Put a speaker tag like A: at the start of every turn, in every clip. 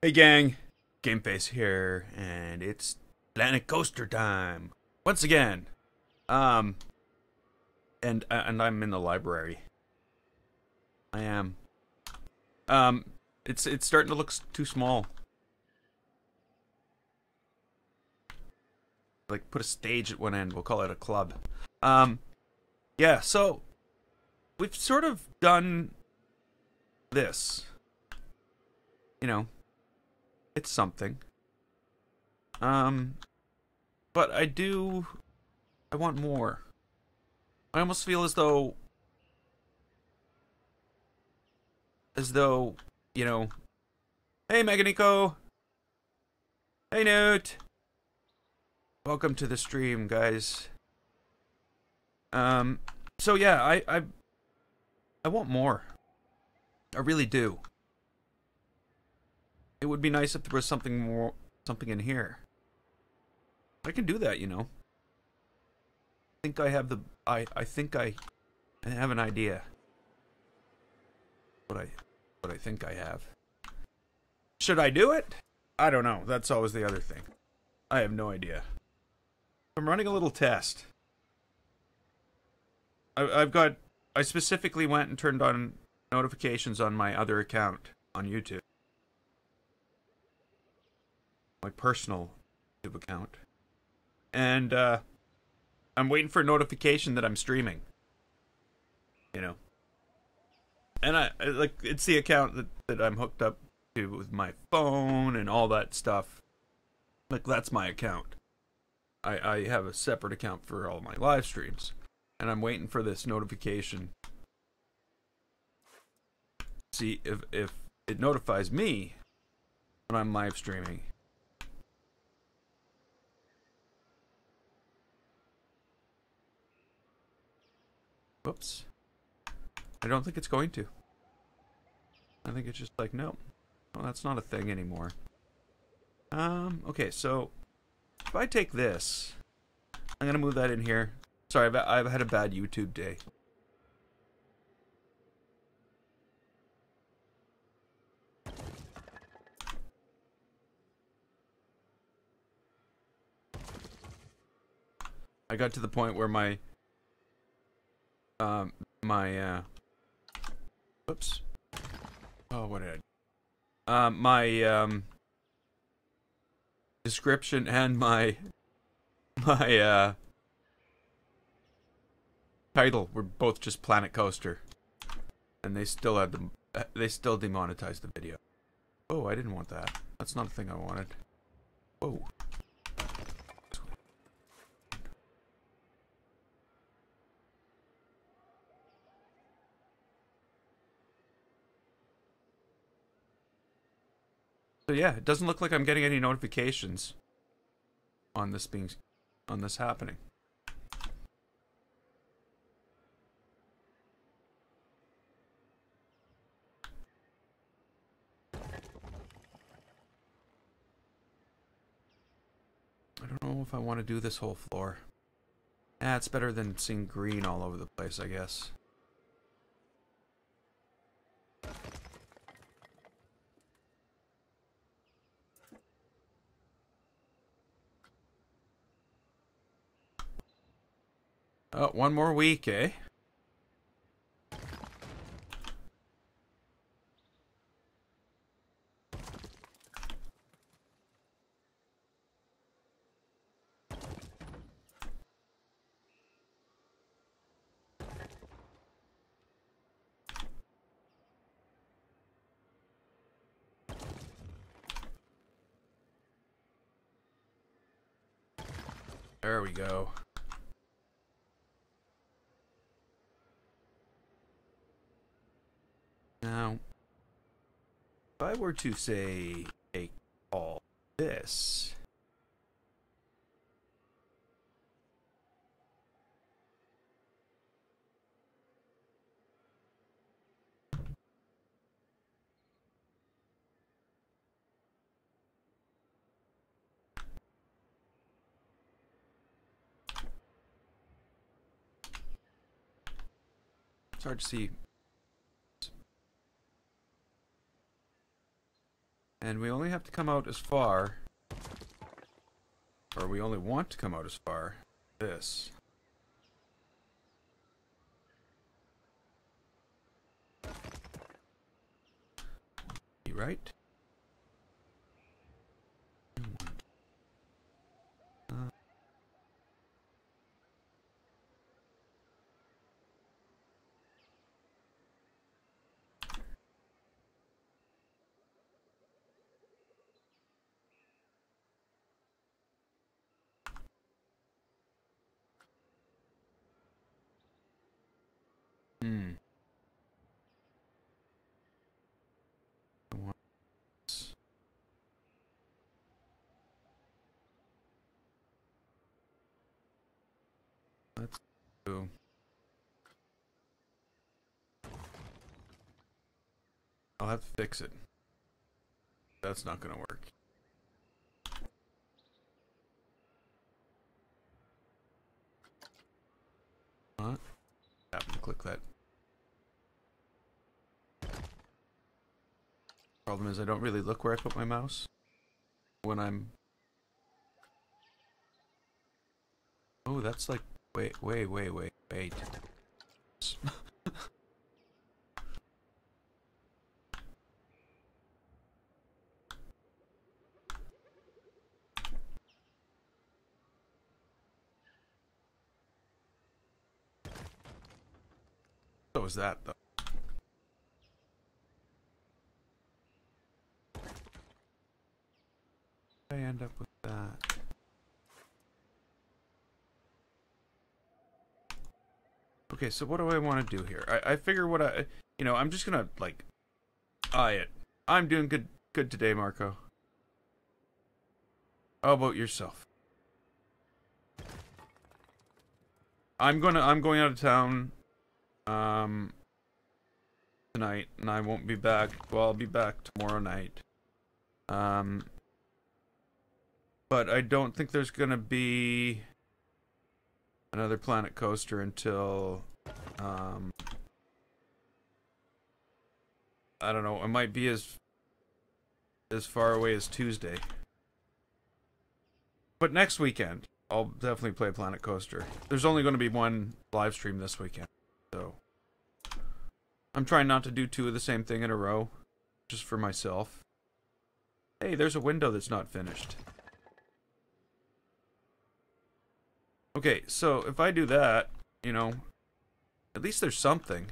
A: Hey gang, Gameface here, and it's Planet Coaster time once again. And I'm in the library. I am. It's starting to look too small. Like put a stage at one end. We'll call it a club. Yeah. So we've sort of done this. You know, it's something. But I want more. I almost feel as though, you know, hey Meganico, hey Newt, welcome to the stream, guys. So yeah, I want more. I really do. It would be nice if there was something in here. I can do that, you know. I think I have I think I have an idea. What I think I have. Should I do it? I don't know. That's always the other thing. I have no idea. I'm running a little test. I specifically went and turned on notifications on my other account on YouTube. My personal YouTube account. And I'm waiting for a notification that I'm streaming. You know. And I like it's the account that I'm hooked up to with my phone and all that stuff. Like that's my account. I have a separate account for all my live streams. And I'm waiting for this notification. See if it notifies me when I'm live streaming. Whoops. I don't think it's going to. I think it's just like, no. Well, that's not a thing anymore. Okay, so if I take this, I'm gonna move that in here. Sorry, I've had a bad YouTube day. I got to the point where my whoops. Oh, what did I do? My description and my title were both just Planet Coaster. And they still demonetized the video. Oh, I didn't want that. That's not a thing I wanted. Whoa. So yeah, it doesn't look like I'm getting any notifications on this happening. I don't know if I want to do this whole floor. It's better than seeing green all over the place, I guess. Oh, one more week, eh? There we go. Now, if I were to say, take all this, it's hard to see. And we only have to come out as far, or we only want to come out as far, this. You right? Let's do. I'll have to fix it. That's not gonna work. What? Happen to click that. Problem is I don't really look where I put my mouse when I'm. Oh, that's like wait. What was that though? I end up with that. Okay, so what do I want to do here? I figure what I'm just gonna like eye it. I'm doing good today, Marco. How about yourself? I'm going out of town tonight, and I won't be back. Well, I'll be back tomorrow night. But I don't think there's gonna be another Planet Coaster until I don't know. It might be as far away as Tuesday. But next weekend, I'll definitely play Planet Coaster. There's only going to be one live stream this weekend, so I'm trying not to do two of the same thing in a row, just for myself. Hey, there's a window that's not finished. Okay, so if I do that, you know, at least there's something.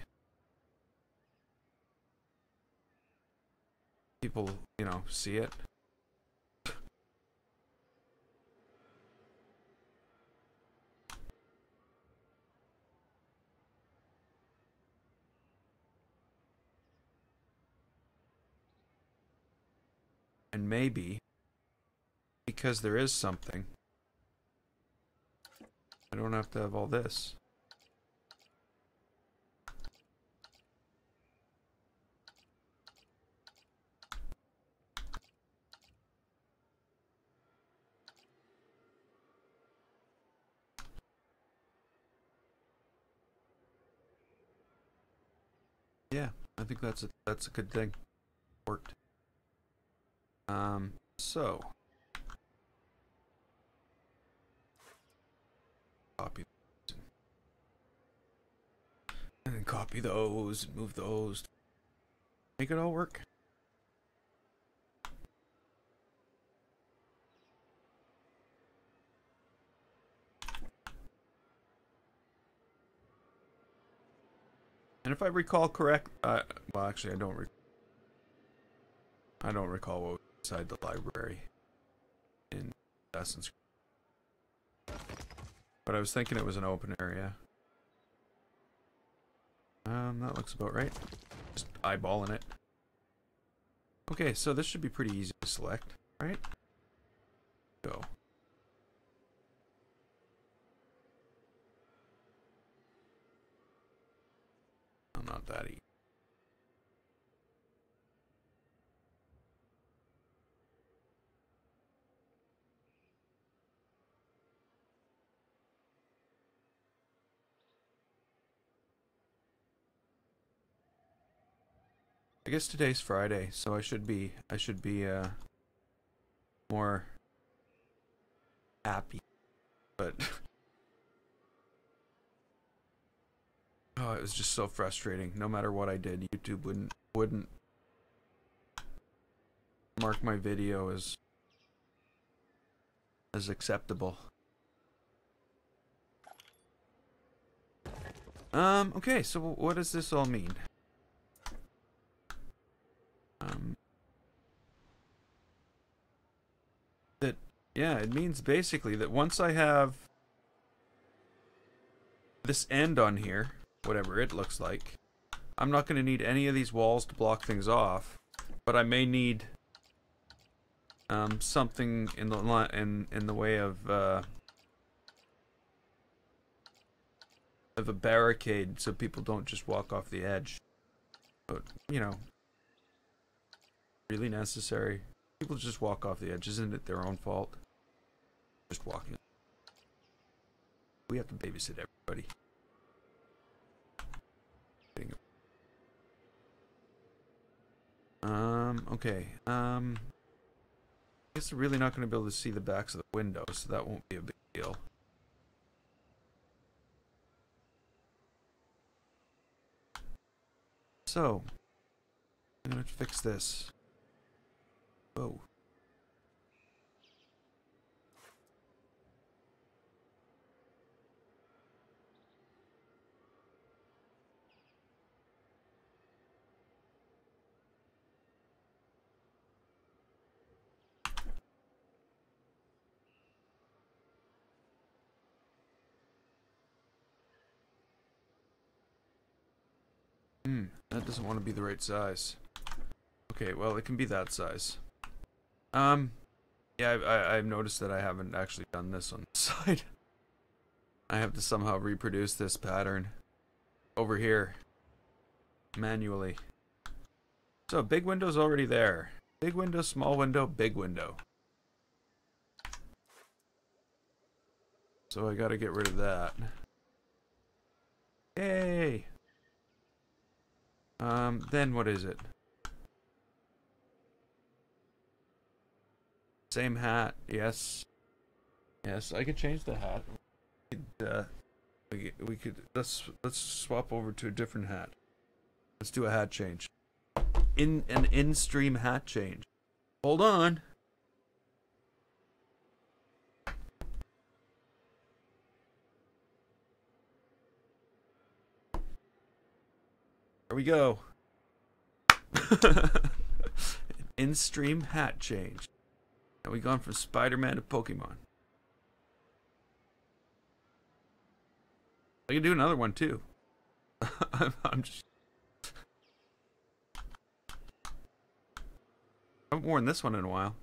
A: People, you know, see it. And maybe, because there is something, I don't have to have all this. Yeah, I think that's a good thing. Worked. So copy and then copy those and move those. Make it all work. And if I recall correct, well, actually, I don't recall what was inside the library in Assassin's Creed. But I was thinking it was an open area. That looks about right. Just eyeballing it. Okay, so this should be pretty easy to select, right? Go. Oh, not that easy. I guess today's Friday, so I should be more happy. But oh, it was just so frustrating. No matter what I did, YouTube wouldn't mark my video as acceptable. Okay, so what does this all mean? That, yeah, it means basically that once I have this end on here, whatever it looks like, I'm not going to need any of these walls to block things off, but I may need something in the way of a barricade so people don't just walk off the edge. But, you know, really necessary. People just walk off the edge. Isn't it their own fault? Just walking. We have to babysit everybody. Okay. I guess we're really not going to be able to see the backs of the windows, so that won't be a big deal. So, I'm going to fix this. Whoa. That doesn't want to be the right size. Okay, well, it can be that size. Yeah, I've noticed that I haven't actually done this on the side. I have to somehow reproduce this pattern over here manually. So, big window's already there. Big window, small window, big window. So I gotta get rid of that. Yay! Then what is it? Same hat, yes. Yes, I could change the hat. We could let's swap over to a different hat. Let's do a hat change. An in-stream hat change. Hold on. There we go. In-stream hat change. Now we gone from Spider-Man to Pokemon. I can do another one too. I'm just... I haven't worn this one in a while.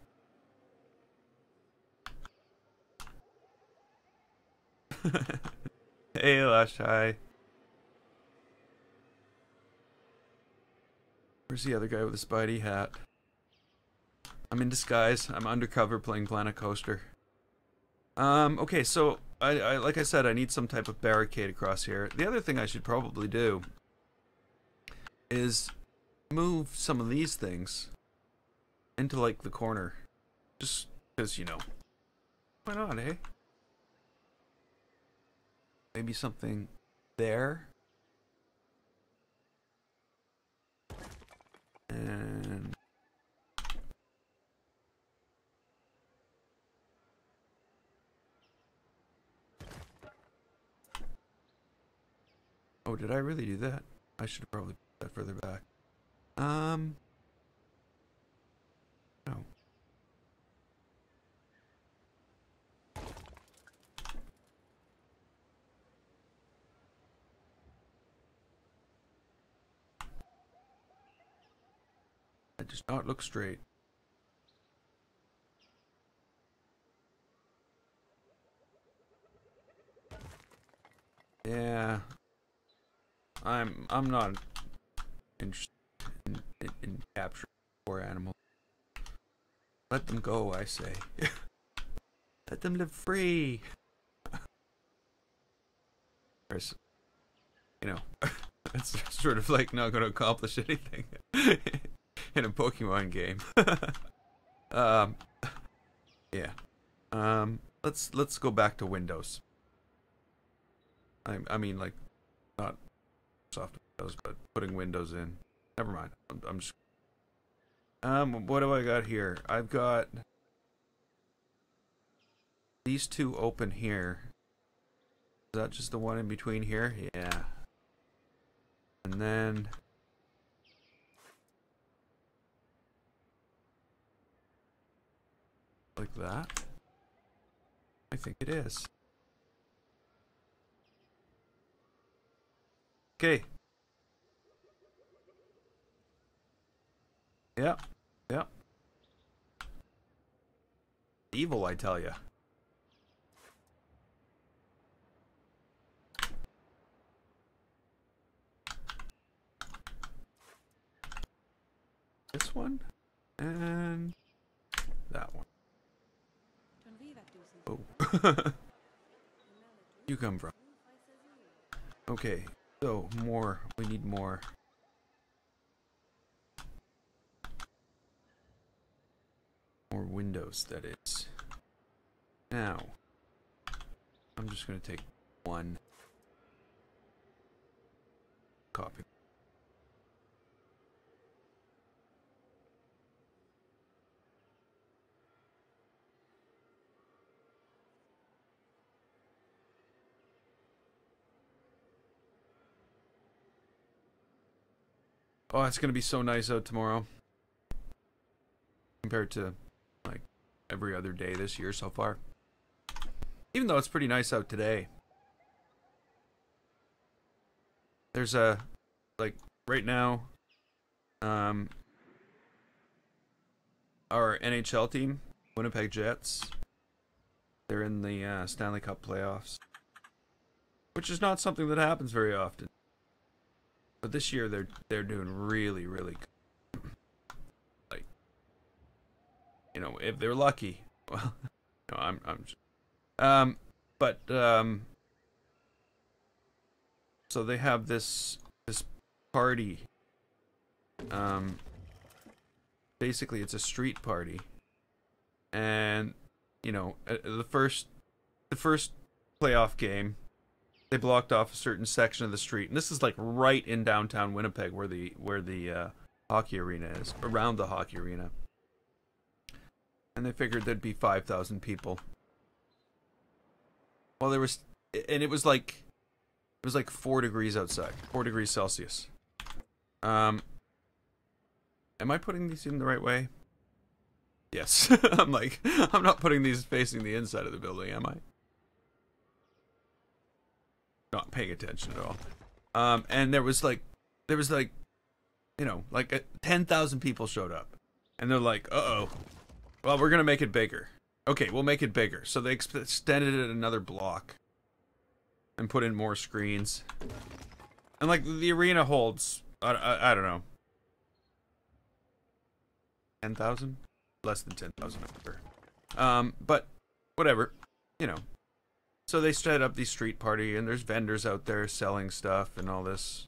A: Hey, Lush, hi. Where's the other guy with the Spidey hat? I'm in disguise. I'm undercover playing Planet Coaster. Okay, so I like I said, I need some type of barricade across here. The other thing I should probably do is move some of these things into like the corner. Just because, you know, why not, eh? Maybe something there. And oh, did I really do that? I should have probably put that further back. No. That does not look straight. Yeah. I'm not interested in capturing poor animals. Let them go, I say. Let them live free. There's, you know, It's sort of like not going to accomplish anything in a Pokemon game. um, yeah. Let's go back to Windows. I mean, like, not soft Windows, but putting Windows in. Never mind. I'm just. What do I got here? I've got these two open here. Is that just the one in between here? Yeah. And then like that. I think it is. Okay. Yeah. Yeah. Evil, I tell you. This one and that one. Oh. You come from. Okay, so more. We need more. More windows, that is. Now, I'm just going to take one copy. Oh, it's going to be so nice out tomorrow. Compared to, like, every other day this year so far. Even though it's pretty nice out today. There's a, like, right now, our NHL team, Winnipeg Jets, they're in the Stanley Cup playoffs. Which is not something that happens very often. But this year they're doing really, really good. Like, you know, if they're lucky. Well, no, I'm so they have this party. Basically it's a street party. And, you know, the first playoff game, they blocked off a certain section of the street, and this is like right in downtown Winnipeg, where the hockey arena is, around the hockey arena. And they figured there'd be 5,000 people. Well, it was like 4 degrees outside, 4 degrees Celsius. Am I putting these in the right way? Yes. I'm not putting these facing the inside of the building, am I? Not paying attention at all. And there was like, you know, like 10,000 people showed up, and they're like, uh-oh, well, we're gonna make it bigger. Okay, we'll make it bigger. So they extended it another block and put in more screens, and like the arena holds, I don't know, 10,000, less than 10,000, I'm sure. But whatever, you know. So they set up the street party, and there's vendors out there selling stuff and all this.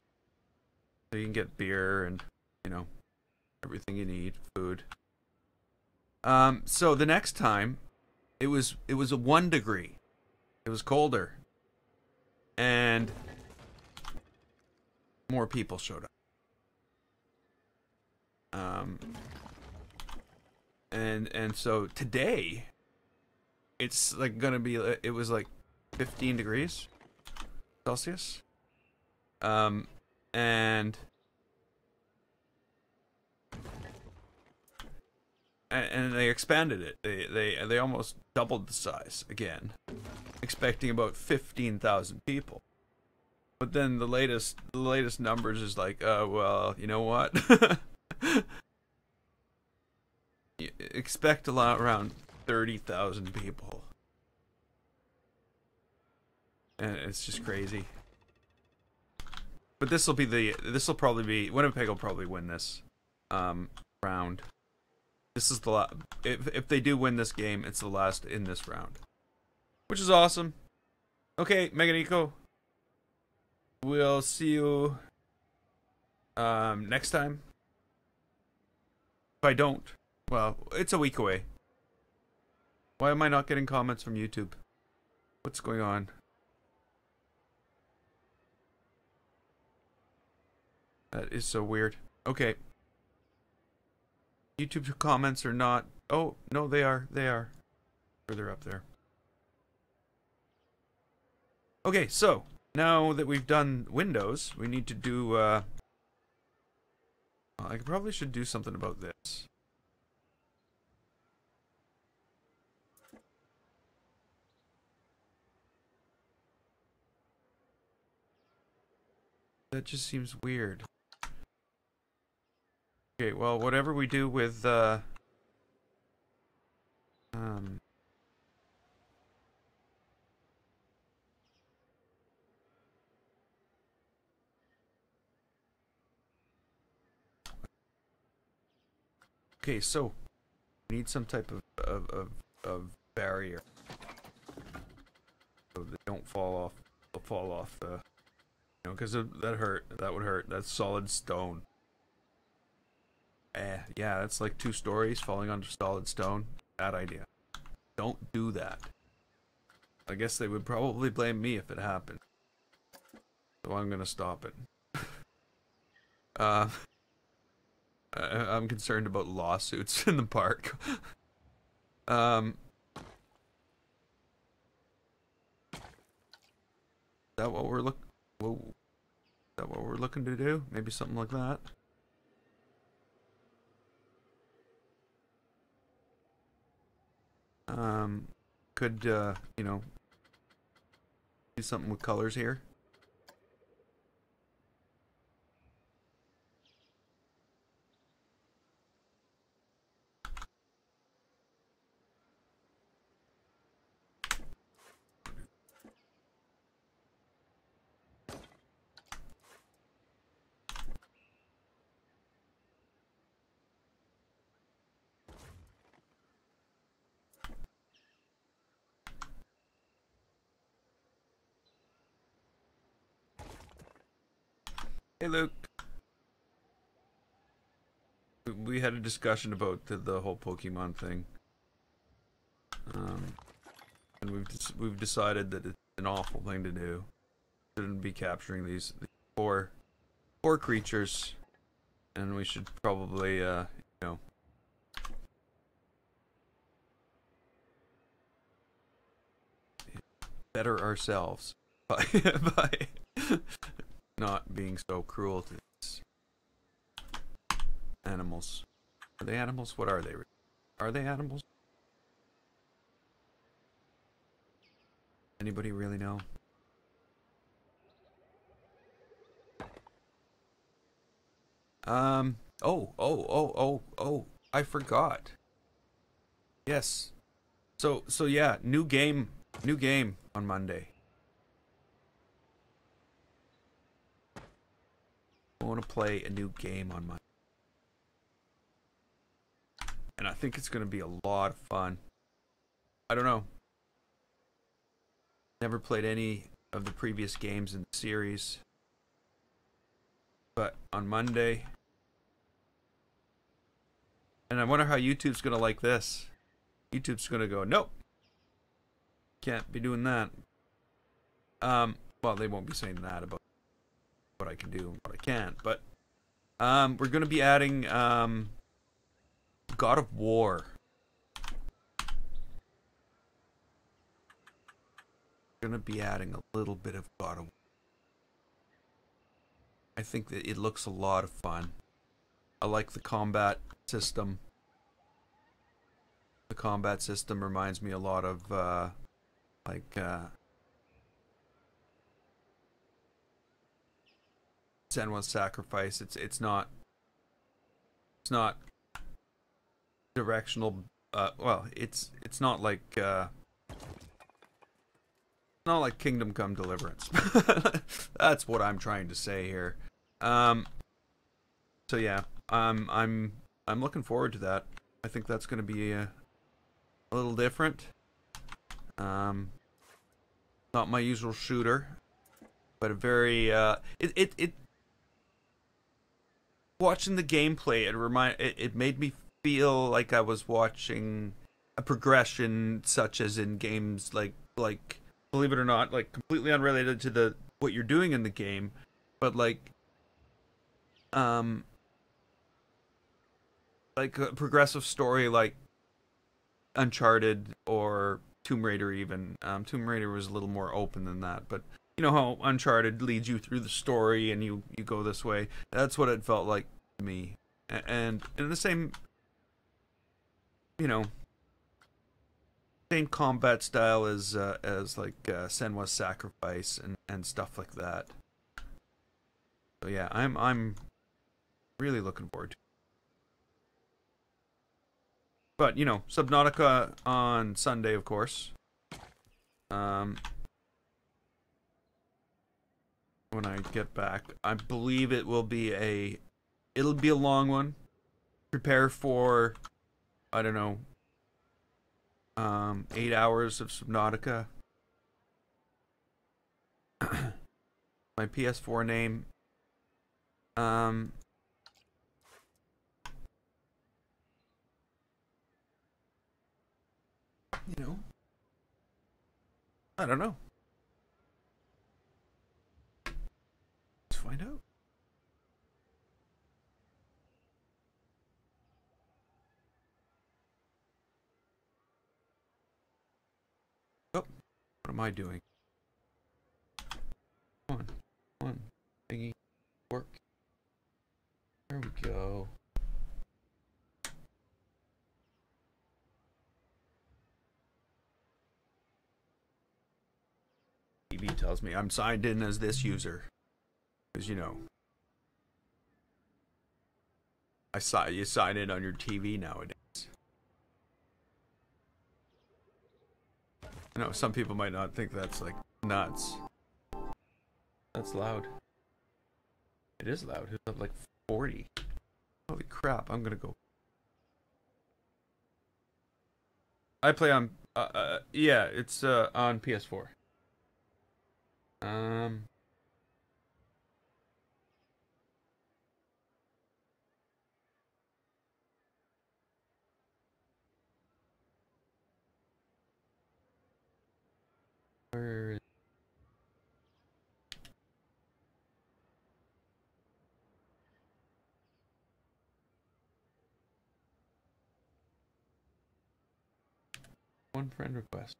A: So you can get beer and, you know, everything you need, food. So the next time, it was a 1 degree. It was colder. And more people showed up. And so today, it's like gonna be, it was like 15 degrees Celsius. And they expanded it. They almost doubled the size again, expecting about 15,000 people. But then the latest numbers is like, well, you know what? You expect a lot around 30,000 people. And it's just crazy. But this'll probably be, Winnipeg will probably win this round. This is the last, if they do win this game, it's the last in this round. Which is awesome. Okay, Meganico. We'll see you Next time, if I don't, well, it's a week away. Why am I not getting comments from YouTube? What's going on? That is so weird. Okay. YouTube comments are not... Oh, no, they are. They are. Further up there. Okay, so, now that we've done Windows, we need to do... I probably should do something about this. That just seems weird. Okay, well, whatever we do with, okay, so, we need some type of barrier. So they don't fall off the, you know, because that would hurt. That's solid stone. Yeah, that's like 2 stories falling onto solid stone. Bad idea. Don't do that. I guess they would probably blame me if it happened. So I'm gonna stop it. I'm concerned about lawsuits in the park. Is that what we're looking to do? Maybe something like that. Could you know, do something with colors here. Hey, Luke. We had a discussion about the whole Pokemon thing, and we've decided that it's an awful thing to do. Shouldn't be capturing these poor creatures, and we should probably you know, better ourselves by by not being so cruel to these animals. Are they animals? What are they? Are they animals? Anybody really know? Oh, I forgot. Yes. So yeah, new game on Monday. I want to play a new game on Monday. And I think it's going to be a lot of fun. I don't know. Never played any of the previous games in the series. But on Monday... And I wonder how YouTube's going to like this. YouTube's going to go, nope. Can't be doing that. Well, they won't be saying that about what I can do and what I can't. But we're going to be adding God of War. We're going to be adding a little bit of God of War. I think that it looks a lot of fun. I like the combat system. The combat system reminds me a lot of Senwa's Sacrifice. It's not directional. Well, it's not like Kingdom Come Deliverance. That's what I'm trying to say here. So yeah, I'm looking forward to that. I think that's going to be a little different. Not my usual shooter, but a very watching the gameplay, it made me feel like I was watching a progression, such as in games like believe it or not, like completely unrelated to the what you're doing in the game, but um like a progressive story like Uncharted or Tomb Raider even. Tomb Raider was a little more open than that, but you know how Uncharted leads you through the story and you go this way. That's what it felt like to me, and in the same, you know, same combat style as like Senwa's Sacrifice and stuff like that. So yeah, I'm really looking forward to it. But you know, Subnautica on Sunday, of course. When I get back, I believe it'll be a long one. Prepare for, I don't know, 8 hours of Subnautica. My PS4 name. You know, I don't know. Let's find out. Oh, what am I doing? Come on, thingy, work. There we go. TV tells me I'm signed in as this user, because you know, you sign in on your TV nowadays. I know some people might not think that's like nuts. That's loud. It is loud. It's up like 40. Holy crap! I'm gonna go. I play on. Yeah, it's on PS4. Where is one friend request?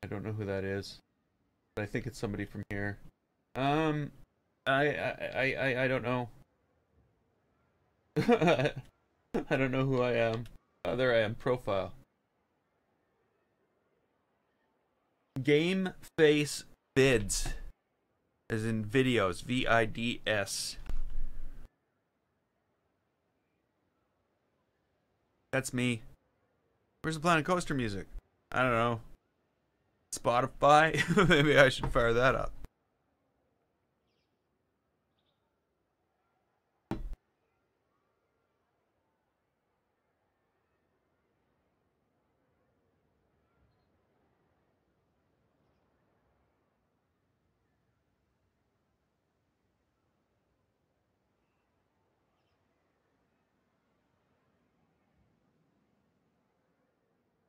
A: I don't know who that is, but I think it's somebody from here. I don't know. I don't know who I am. Oh, there I am. Profile. Game Face Vids, as in videos. VIDS. That's me. Where's the Planet Coaster music? I don't know. Spotify? Maybe I should fire that up.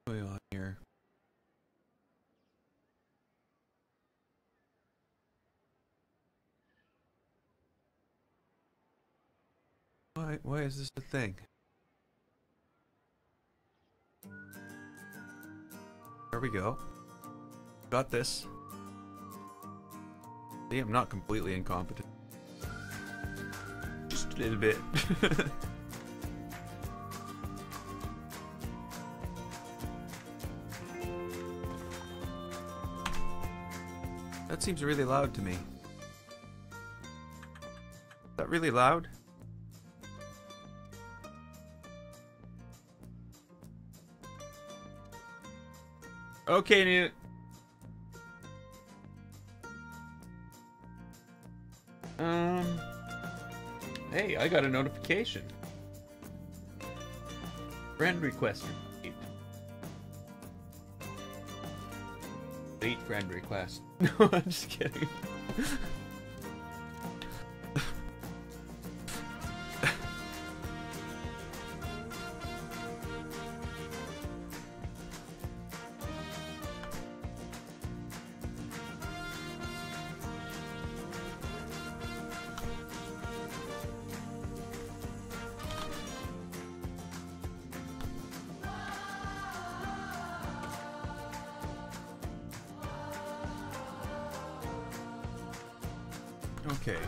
A: What's going on here? Why is this a thing? There we go. Got this. See, I'm not completely incompetent. Just a little bit. That seems really loud to me. Is that really loud? Okay, Newt. Hey, I got a notification. Friend request received. Delete friend request. No, I'm just kidding. Okay.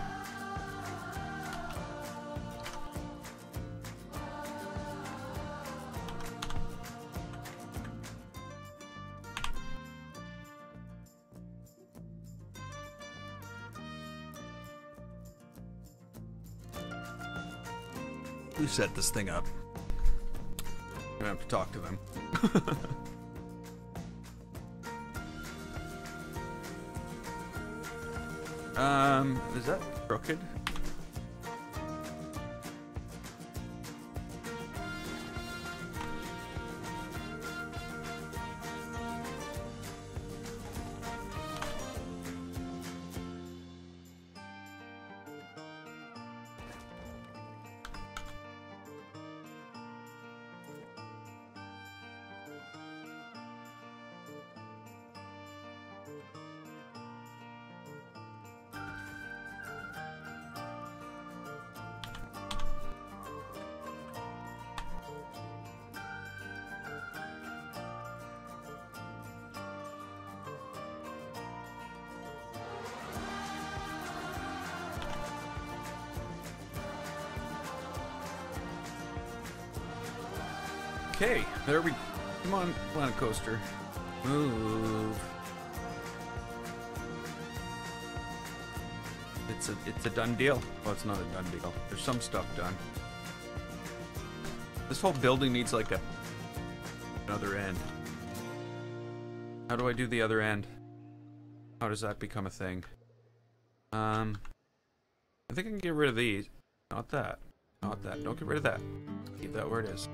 A: Who set this thing up? I'm gonna have to talk to them. Is that crooked? Okay, there we... Come on, Planet Coaster. Move. It's a done deal. Well, it's not a done deal. There's some stuff done. This whole building needs like another end. How do I do the other end? How does that become a thing? I think I can get rid of these. Not that. Not that. Don't get rid of that. Keep that where it is.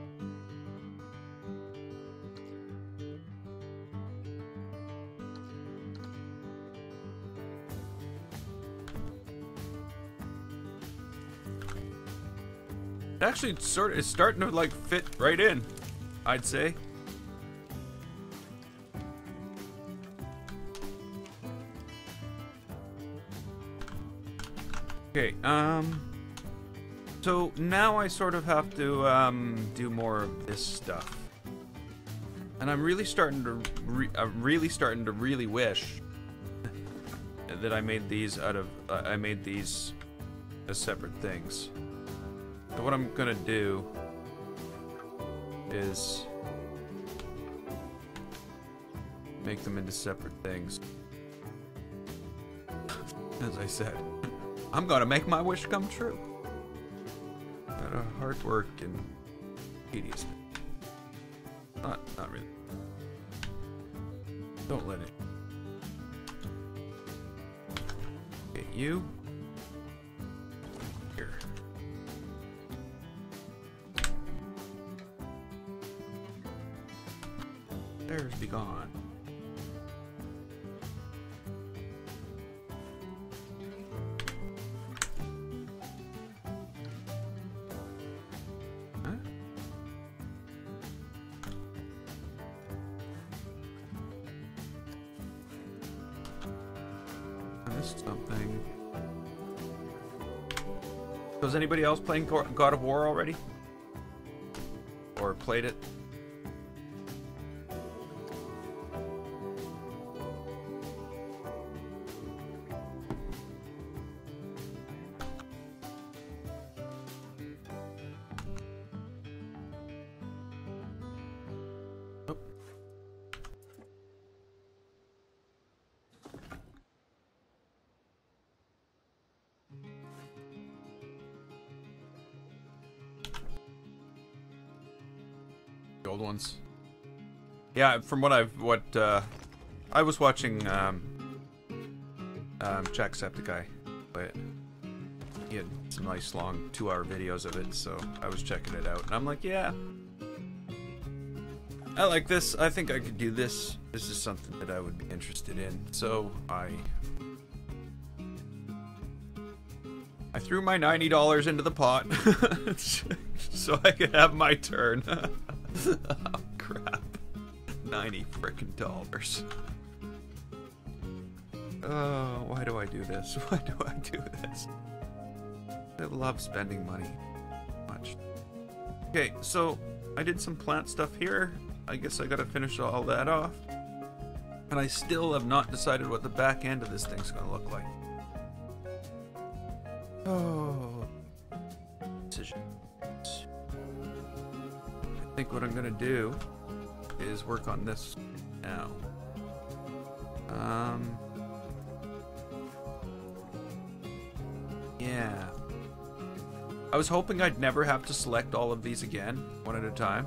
A: Actually, it's starting to like fit right in, I'd say. Okay, so now I sort of have to do more of this stuff, and I'm really starting to really wish that I made these out of I made these as separate things. So what I'm gonna do is make them into separate things. As I said, I'm gonna make my wish come true. Out of hard work and tedious. Not really. Don't let it. Okay, you. Here. There's be gone. Huh? I missed something. So is anybody else playing God of War already? Or played it? Old ones. Yeah, from what I was watching Jacksepticeye play it. He had some nice long 2-hour videos of it, so I was checking it out, and I'm like, yeah, I like this. I think I could do this. This is something that I would be interested in. So I I threw my $90 into the pot so I could have my turn. Oh, crap. 90 frickin' dollars. Oh, why do I do this? Why do I do this? I love spending money. Much. Okay, so I did some plant stuff here. I guess I gotta finish all that off. And I still have not decided what the back end of this thing's gonna look like. Oh. Decision. I think what I'm gonna do is work on this now. Yeah. I was hoping I'd never have to select all of these again, one at a time.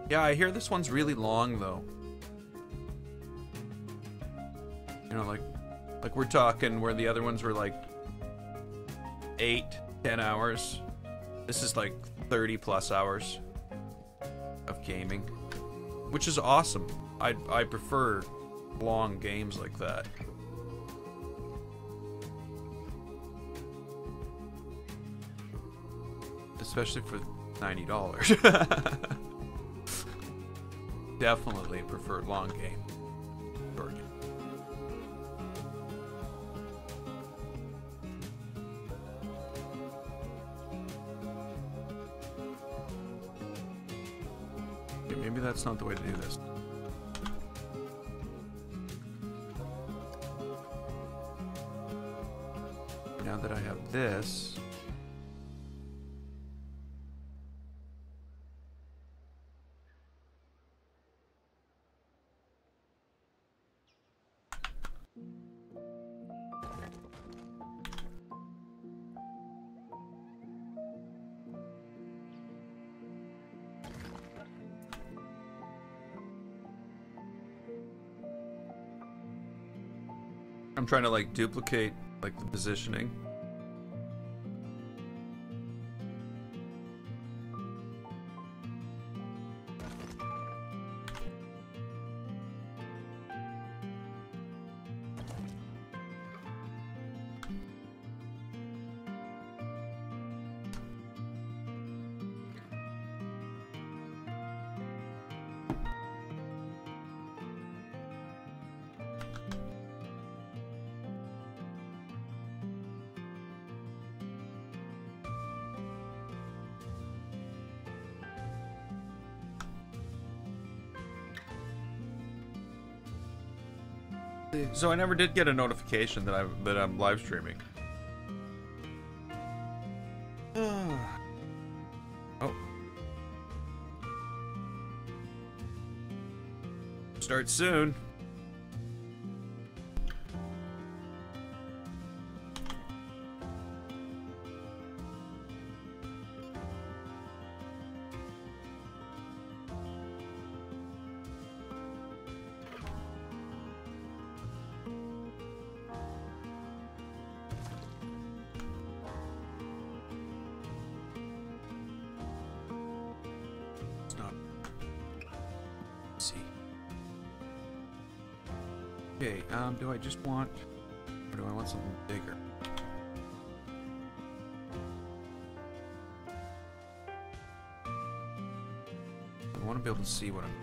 A: Yeah, I hear this one's really long though. You know, like we're talking where the other ones were like 8, 10 hours. This is like 30 plus hours of gaming, which is awesome. I prefer long games like that. Especially for $90. Definitely prefer long game. Short game. Okay, maybe that's not the way to do this. Now that I have this, I'm trying to like duplicate like the positioning. So I never did get a notification that I'm live streaming. Oh. Start soon. Okay, do I just want, or do I want something bigger? I want to be able to see what I'm,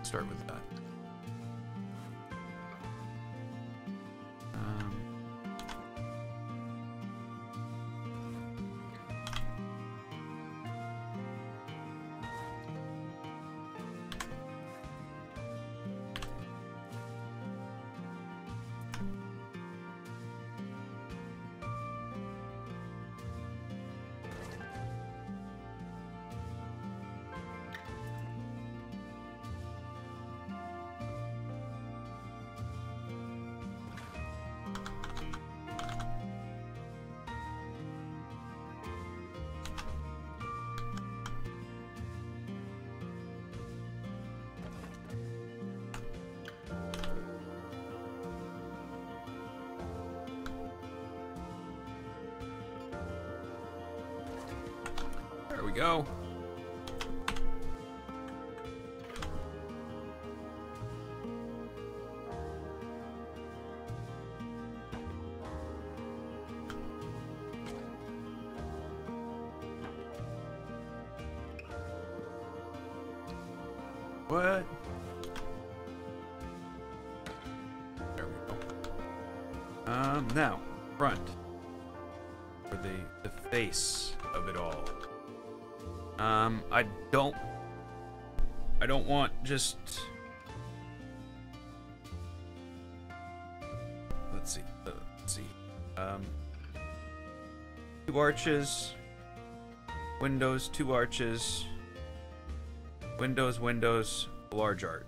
A: start with that. we go. What? There we go. Now, front. For the face of it all. I don't want just... Let's see. 2 arches. Windows, 2 arches. Windows, large art.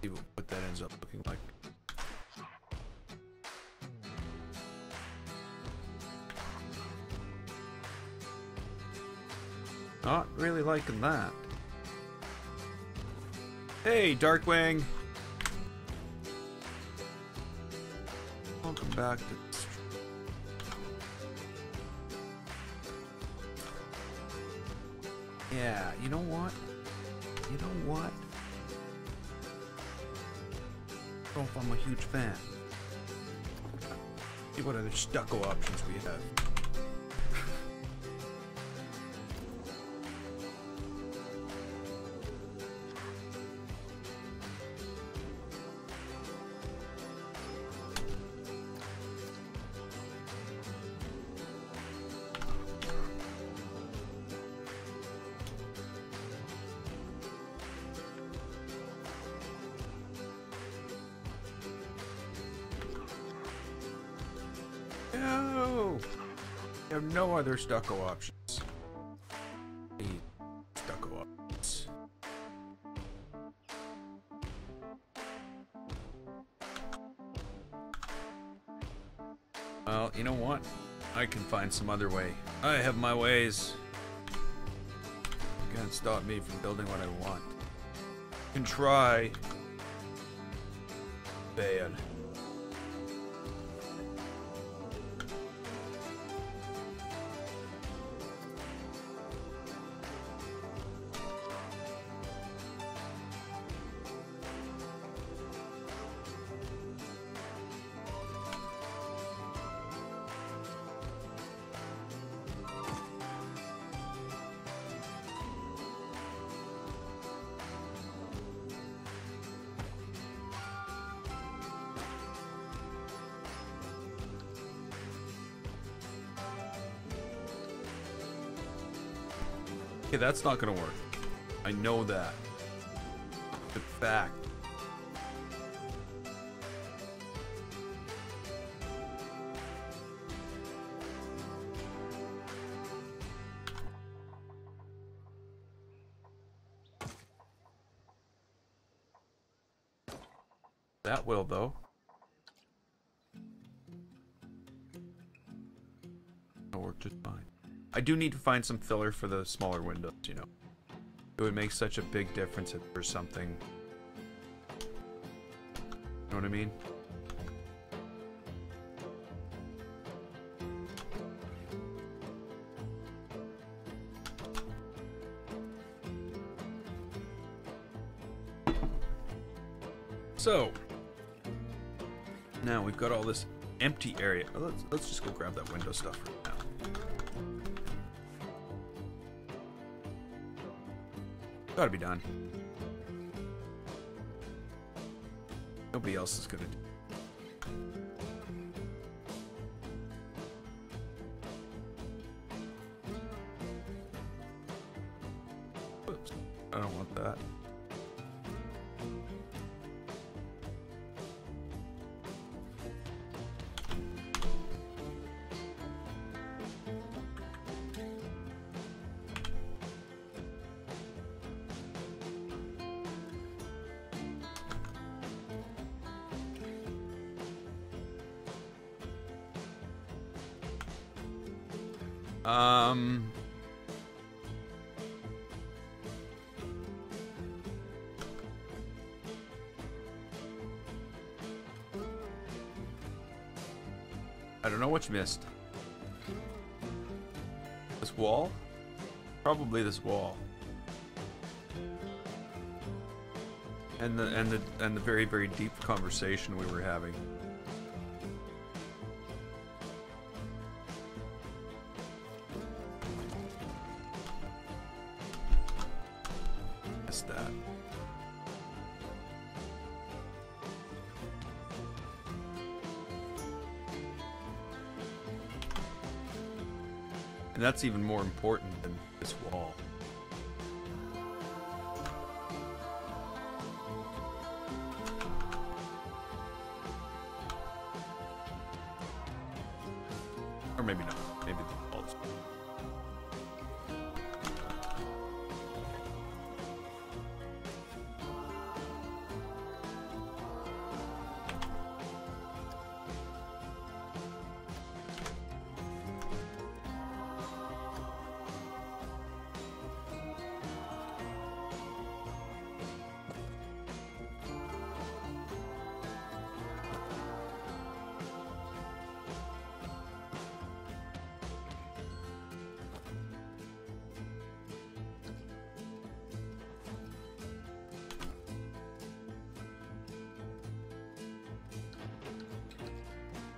A: See what that ends up looking like. Not really liking that. Hey, Darkwing! Welcome back to the stream. Yeah, you know what? You know what? I don't know if I'm a huge fan. See what other stucco options we have. No! I have no other stucco options. I need stucco options. Well, you know what? I can find some other way. I have my ways. You can't stop me from building what I want. You can try. Bad. Okay, that's not gonna work. I know that. The fact. That will, though. It'll work just fine. I do need to find some filler for the smaller windows, you know. It would make such a big difference if there's something... You know what I mean? So, now we've got all this empty area. Let's just go grab that window stuff right now. Gotta be done. Nobody else is gonna do. Oops. I don't want that. I don't know what you missed. This wall? Probably this wall. And the very, very deep conversation we were having. Missed that. And that's even more important than this wall. Or maybe not. Maybe the walls.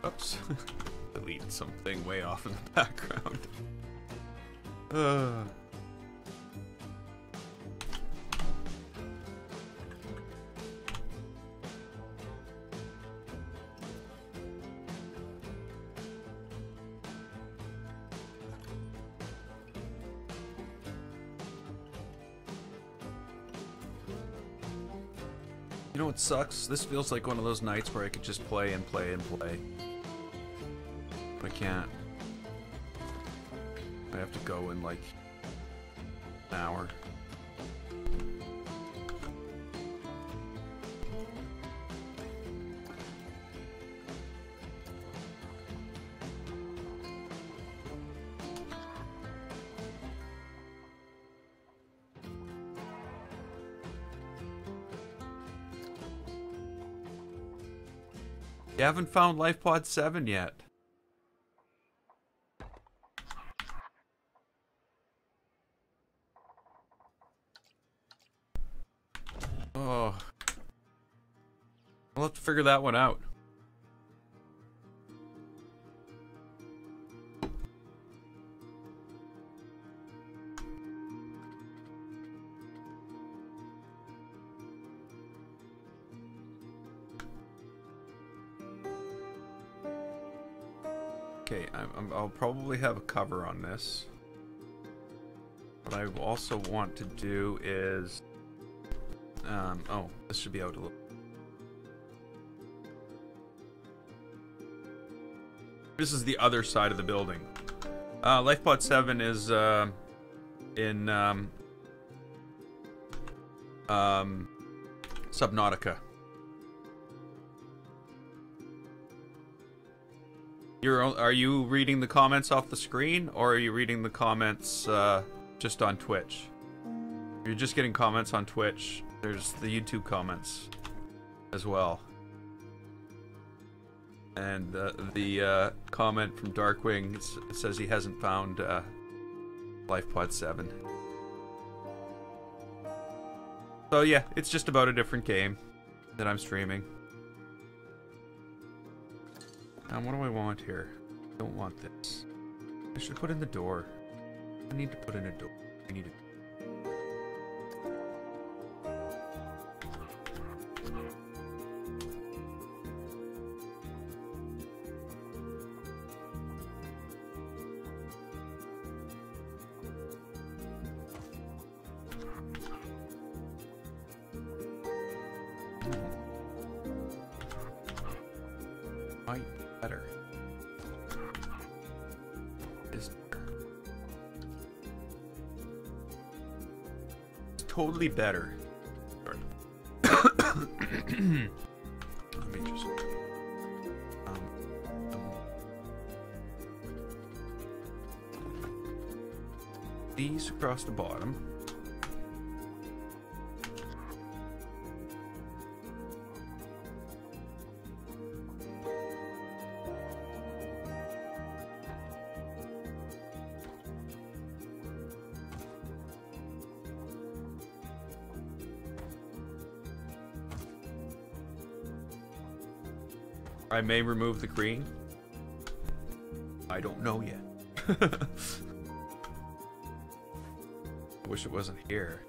A: Oops. Delete something way off in the background. You know what sucks? This feels like one of those nights where I could just play and play and play. But I can't. I have to go in like an hour. You haven't found LifePod 7 yet. Oh. We'll have to figure that one out. Okay, I'll probably have a cover on this. What I also want to do is... oh, this should be out a little. This is the other side of the building. LifePod 7 is in Subnautica. Are you reading the comments off the screen, or are you reading the comments just on Twitch? If you're just getting comments on Twitch, there's the YouTube comments as well. And the comment from Darkwing says he hasn't found LifePod 7. So yeah, it's just about a different game that I'm streaming. What do I want here? I don't want this. I should put in the door. I need to put in a door. I need to... better. Is it's totally better. Let me just these across the bottom. I may remove the green. I don't know yet. I wish it wasn't here.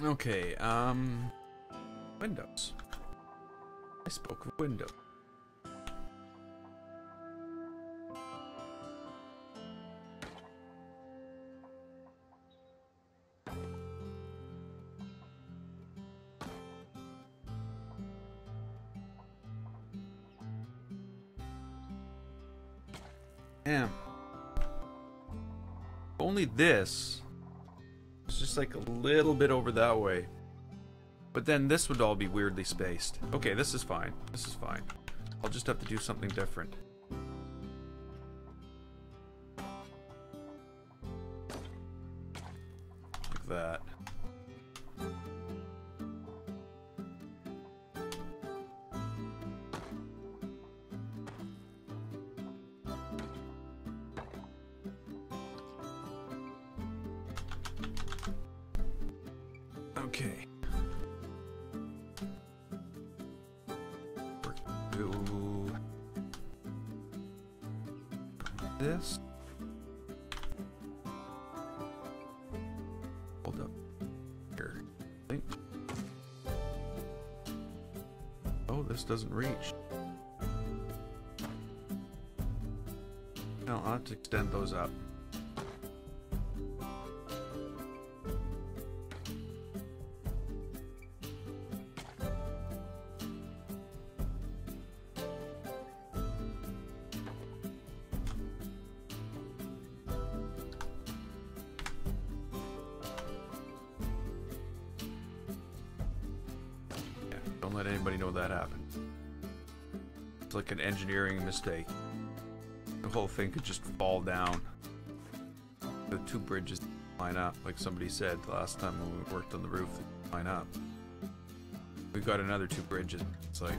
A: Okay, Windows. I spoke of Windows. Damn. Only this. It's just like a little bit over that way. But then this would all be weirdly spaced. Okay, this is fine. This is fine. I'll just have to do something different. Like that. Okay. Do this. Hold up. Here. Oh, this doesn't reach. No, I'll have to extend those up. Don't let anybody know that happened. It's like an engineering mistake. The whole thing could just fall down. The two bridges line up, like somebody said the last time when we worked on the roof, they line up. We've got another two bridges. It's like...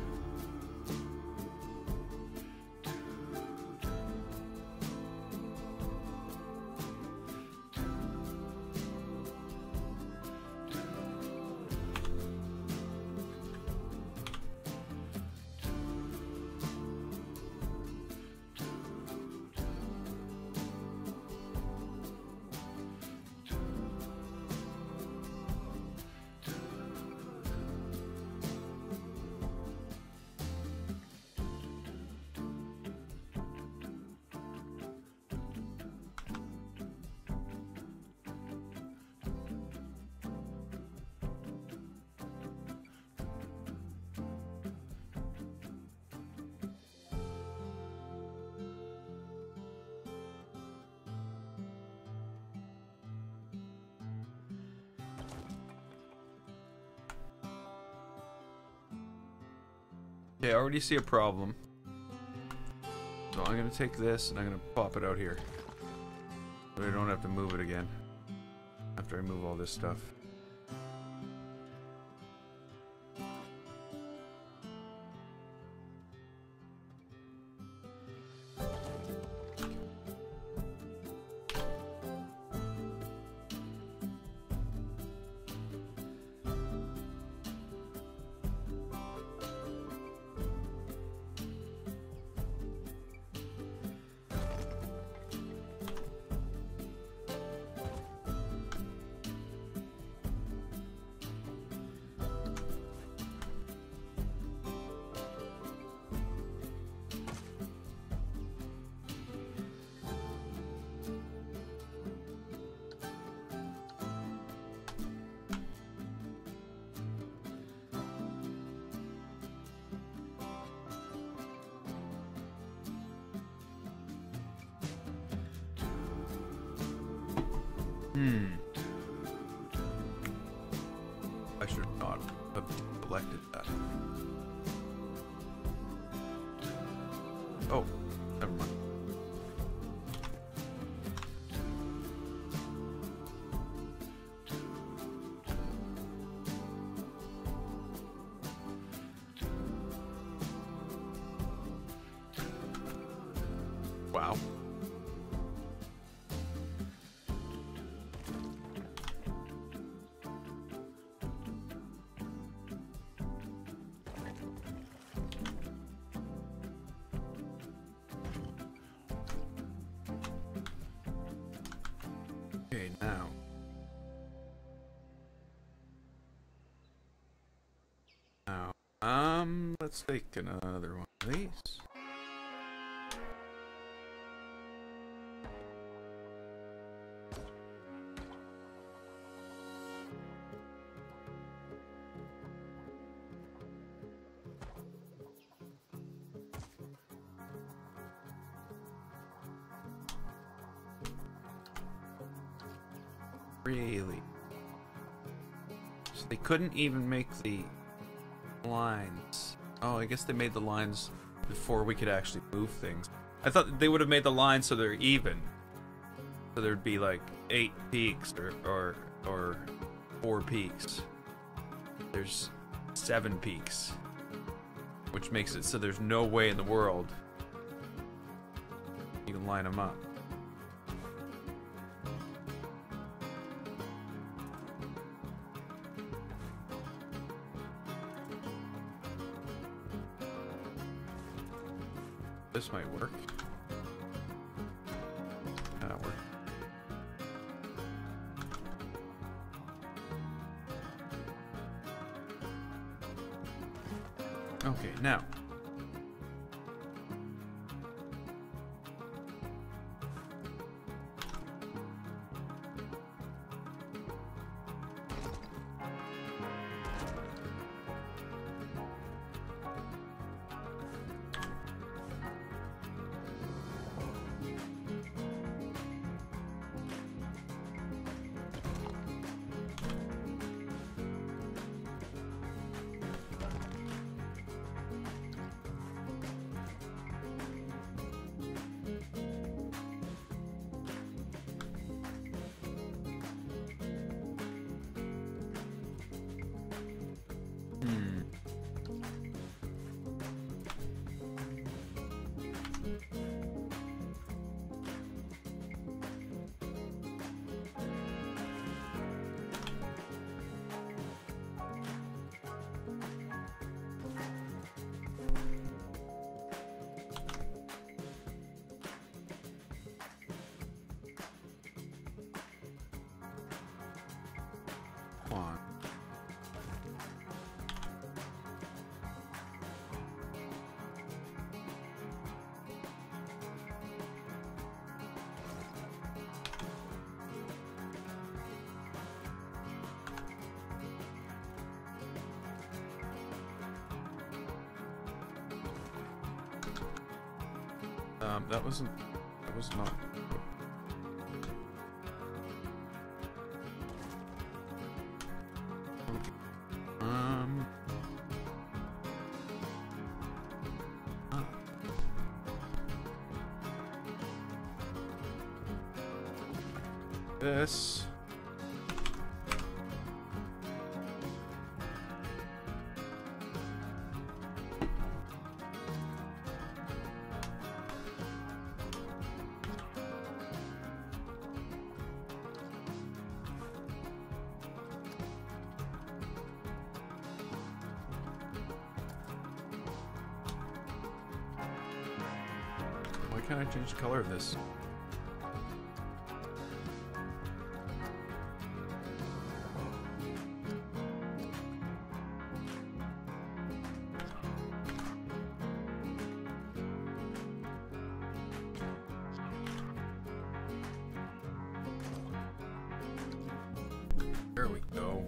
A: Okay, I already see a problem. So I'm gonna take this and I'm gonna pop it out here. But I don't have to move it again. After I move all this stuff. Hmm. I should not have selected that. Oh, never mind. Wow. Okay, now. Let's take another one of these. Really? So they couldn't even make the lines. Oh, I guess they made the lines before we could actually move things. I thought they would have made the lines so they're even. So there'd be like 8 peaks or 4 peaks. There's 7 peaks. Which makes it so there's no way in the world you can line them up. This might work. That'll work. Okay, now. That was not. This. Why can't I change the color of this? There we go.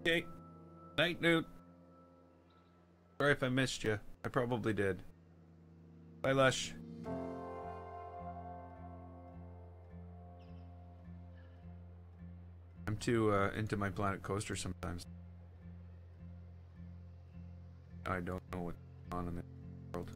A: Okay. Night, Newt. Sorry if I missed you. I probably did. Bye, Lush. I'm too into my Planet Coaster sometimes. I don't know what's going on in the world.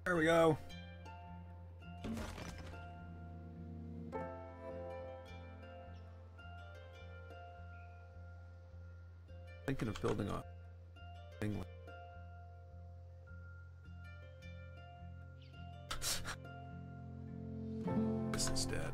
A: There we go. Thinking of building a thing. This instead.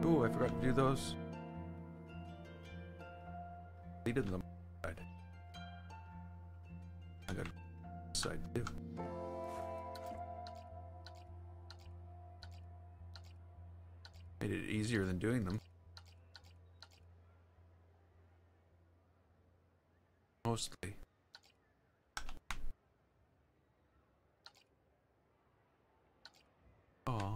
A: Ooh, I forgot to do those. Deleted them. I got a side too. Made it easier than doing them. Mostly. Oh.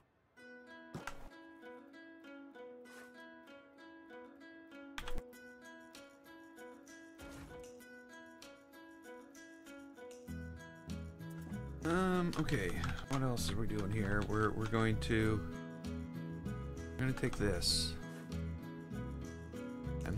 A: Okay, what else are we doing here? We're going to take this. And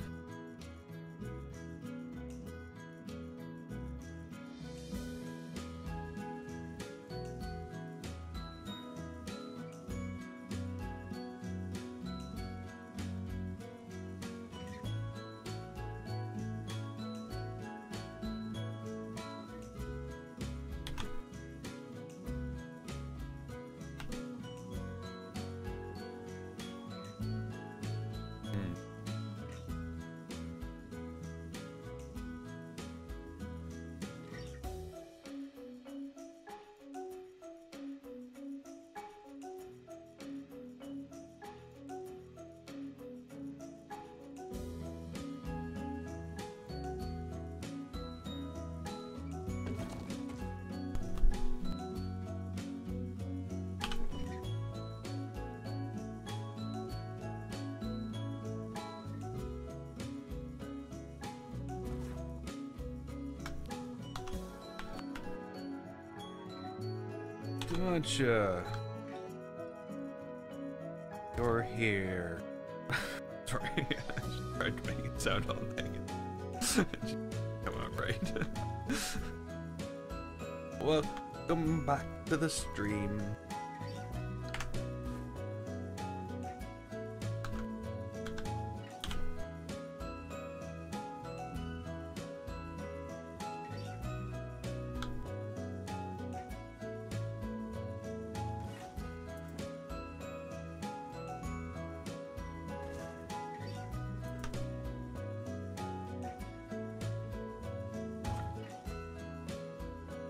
A: gotcha. You're here. Sorry, I just tried to make it sound all negative. Come on, right? Welcome back to the stream.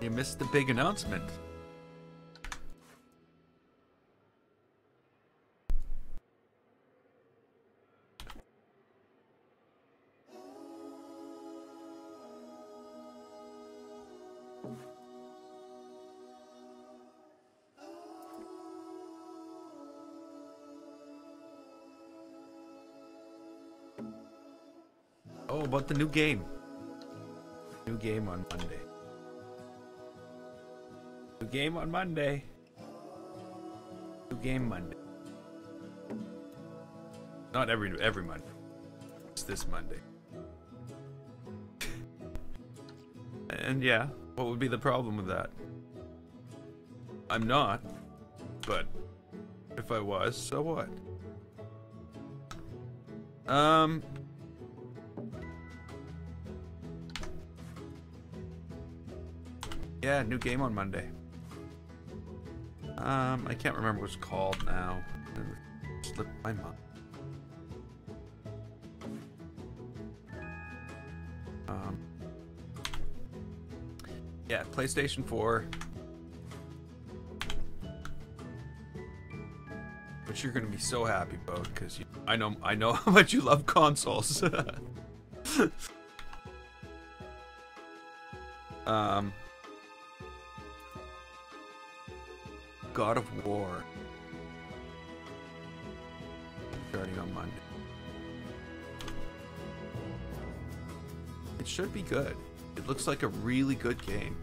A: You missed the big announcement. Oh, about the new game. New game on Monday. New game on Monday. New game Monday. Not every Monday. It's this Monday. And yeah, what would be the problem with that? I'm not, but if I was, so what? Yeah, new game on Monday. I can't remember what it's called now. It slipped my mind. Yeah, PlayStation 4. Which you're gonna be so happy about, because I know how much you love consoles. God of War starting on Monday. It should be good. It looks like a really good game.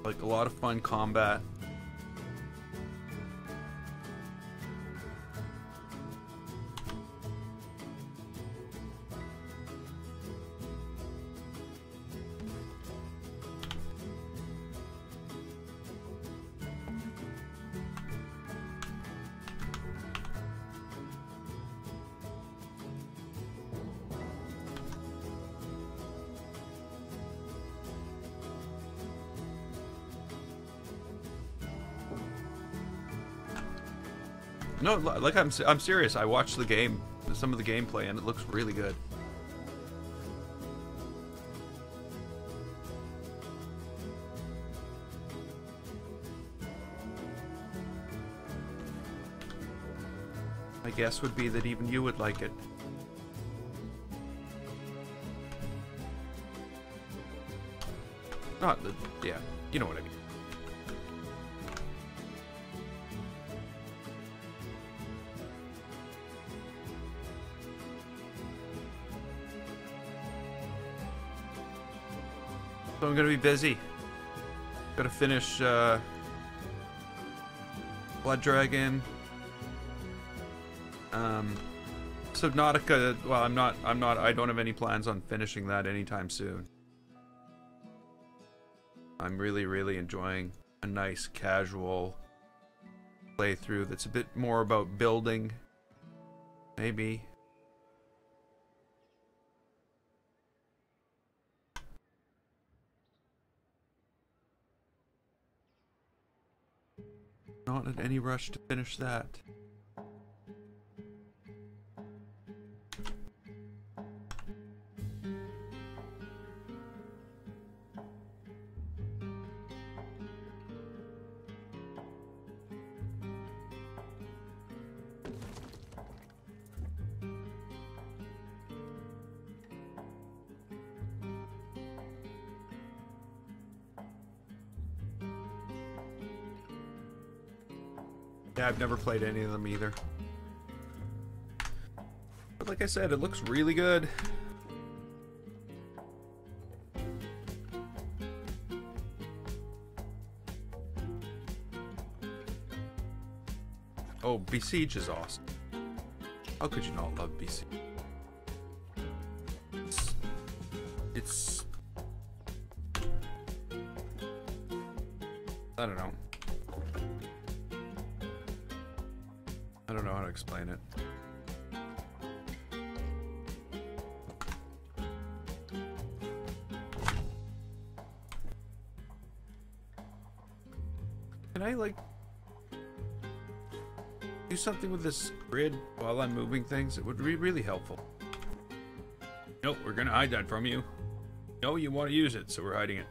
A: Like a lot of fun combat. No, like I'm serious. I watched the game, some of the gameplay, and it looks really good. My guess would be that even you would like it. Not the, yeah, you know what I mean. So I'm gonna be busy. Gotta finish Blood Dragon. Subnautica. Well, I don't have any plans on finishing that anytime soon. I'm really enjoying a nice casual playthrough that's a bit more about building. Maybe. Not in any rush to finish that. Yeah, I've never played any of them either. But like I said, it looks really good. Oh, Besiege is awesome. How could you not love Besiege? It's I don't know. I don't know how to explain it. Can I, like, do something with this grid while I'm moving things? It would be really helpful. Nope, we're gonna hide that from you. No, you want to use it, so we're hiding it.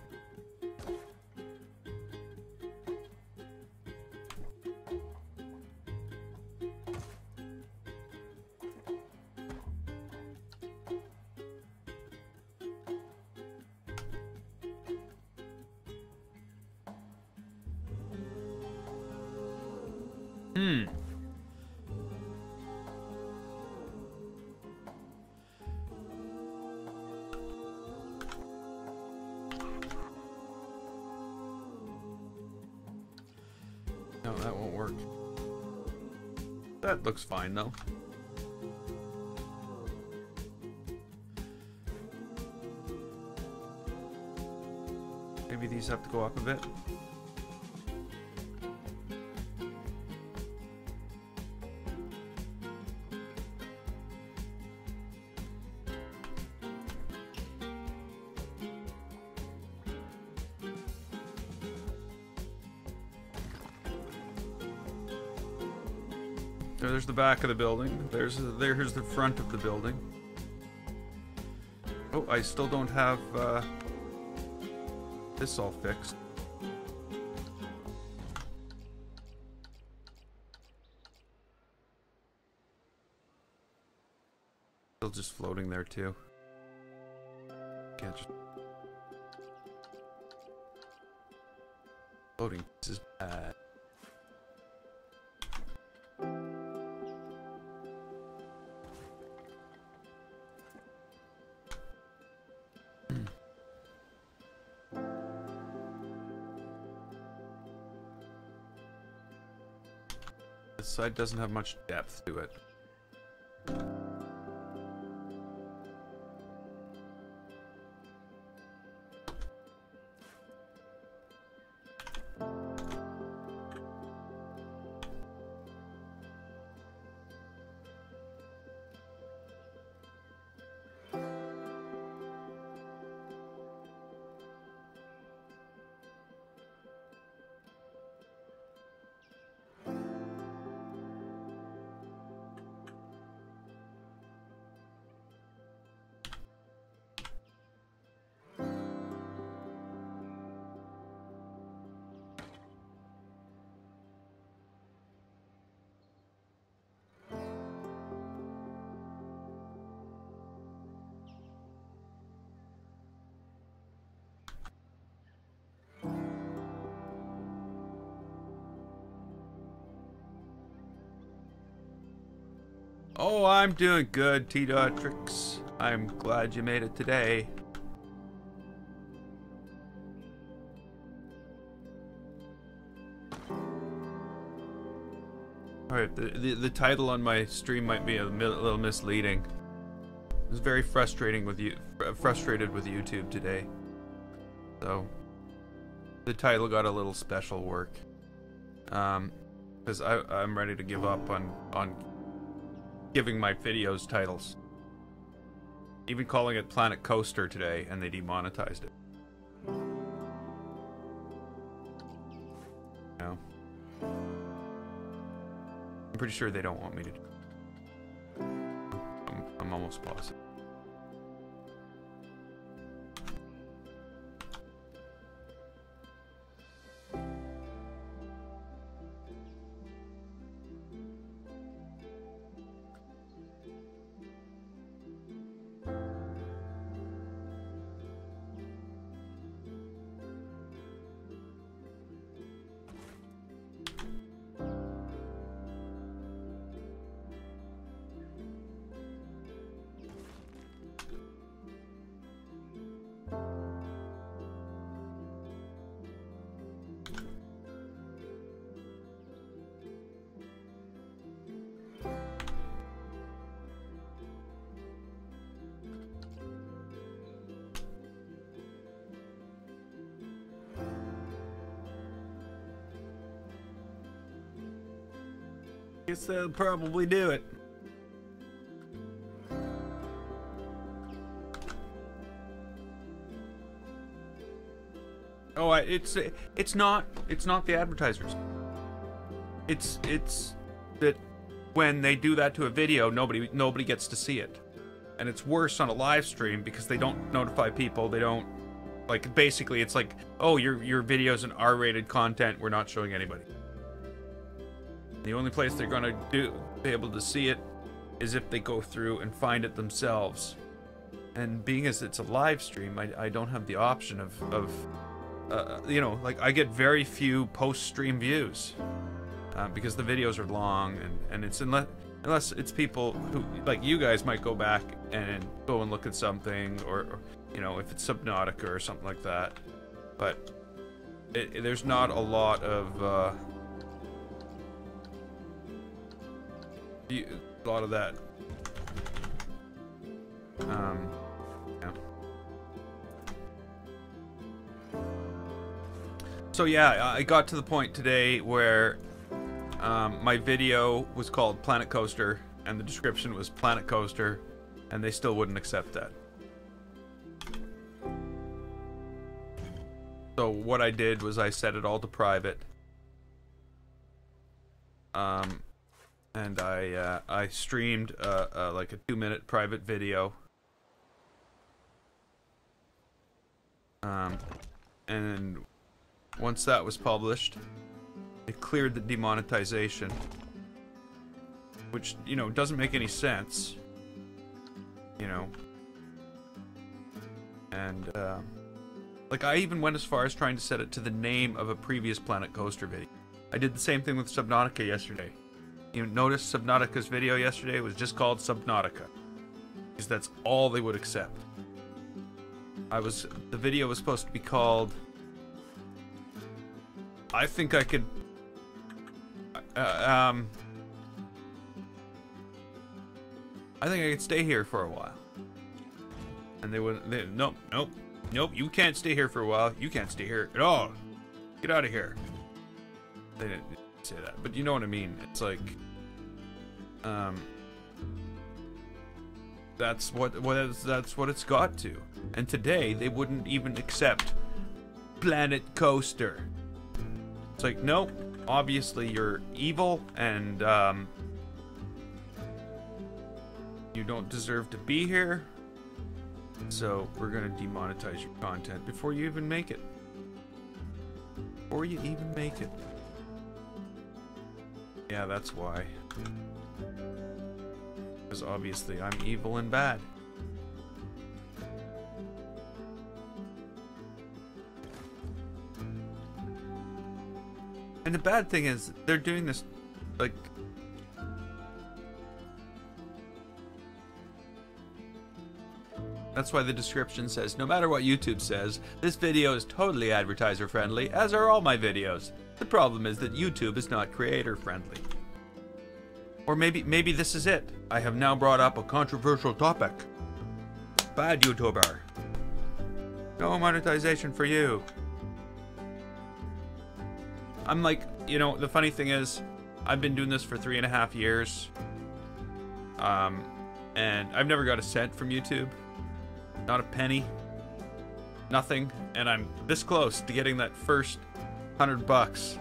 A: No, that won't work. That looks fine though. Maybe these have to go up a bit. There's the back of the building. There's the front of the building. Oh, I still don't have this all fixed. Still just floating there too. Can't just floating. This is bad. This side doesn't have much depth to it. Oh, I'm doing good, T-Trix. I'm glad you made it today. Alright, the title on my stream might be a little misleading. I was very frustrated with YouTube today. So, the title got a little special work. Because I'm ready to give up on giving my videos titles. Even calling it Planet Coaster today, and they demonetized it. No. I'm pretty sure they don't want me to. I'm almost positive. Guess they'll probably do it. Oh, it's not the advertisers. It's that when they do that to a video, nobody gets to see it, and it's worse on a live stream because they don't notify people. They don't, like, basically it's like, oh, your video's an R-rated content. We're not showing anybody. The only place they're gonna be able to see it is if they go through and find it themselves. And being as it's a live stream, I don't have the option of you know, like, I get very few post-stream views because the videos are long, and it's unless it's people who, like you guys, might go back and go and look at something, or you know, if it's Subnautica or something like that. But there's not a lot of A lot of that. Yeah. So yeah, I got to the point today where my video was called Planet Coaster and the description was Planet Coaster, and they still wouldn't accept that. So what I did was I set it all to private. And I streamed like a 2-minute private video. And once that was published, it cleared the demonetization, which, you know, doesn't make any sense, you know. And like, I even went as far as trying to set it to the name of a previous Planet Coaster video. I did the same thing with Subnautica yesterday. You notice Subnautica's video yesterday was just called Subnautica, because that's all they would accept. The video was supposed to be called, I think I could, I think I could stay here for a while. And they wouldn't, nope, you can't stay here for a while. You can't stay here at all. Get out of here. They didn't say that, but you know what I mean. It's like, that's what it's got to. And today they wouldn't even accept Planet Coaster. It's like, nope. Obviously you're evil and you don't deserve to be here. So we're gonna demonetize your content before you even make it. Before you even make it. Yeah, that's why. Because obviously I'm evil and bad. And the bad thing is, they're doing this, like... That's why the description says, no matter what YouTube says, this video is totally advertiser friendly, as are all my videos. The problem is that YouTube is not creator friendly. Or maybe this is it. I have now brought up a controversial topic. Bad YouTuber. No monetization for you. I'm like, you know, the funny thing is, I've been doing this for 3.5 years. And I've never got a cent from YouTube. Not a penny. Nothing. And I'm this close to getting that first $100.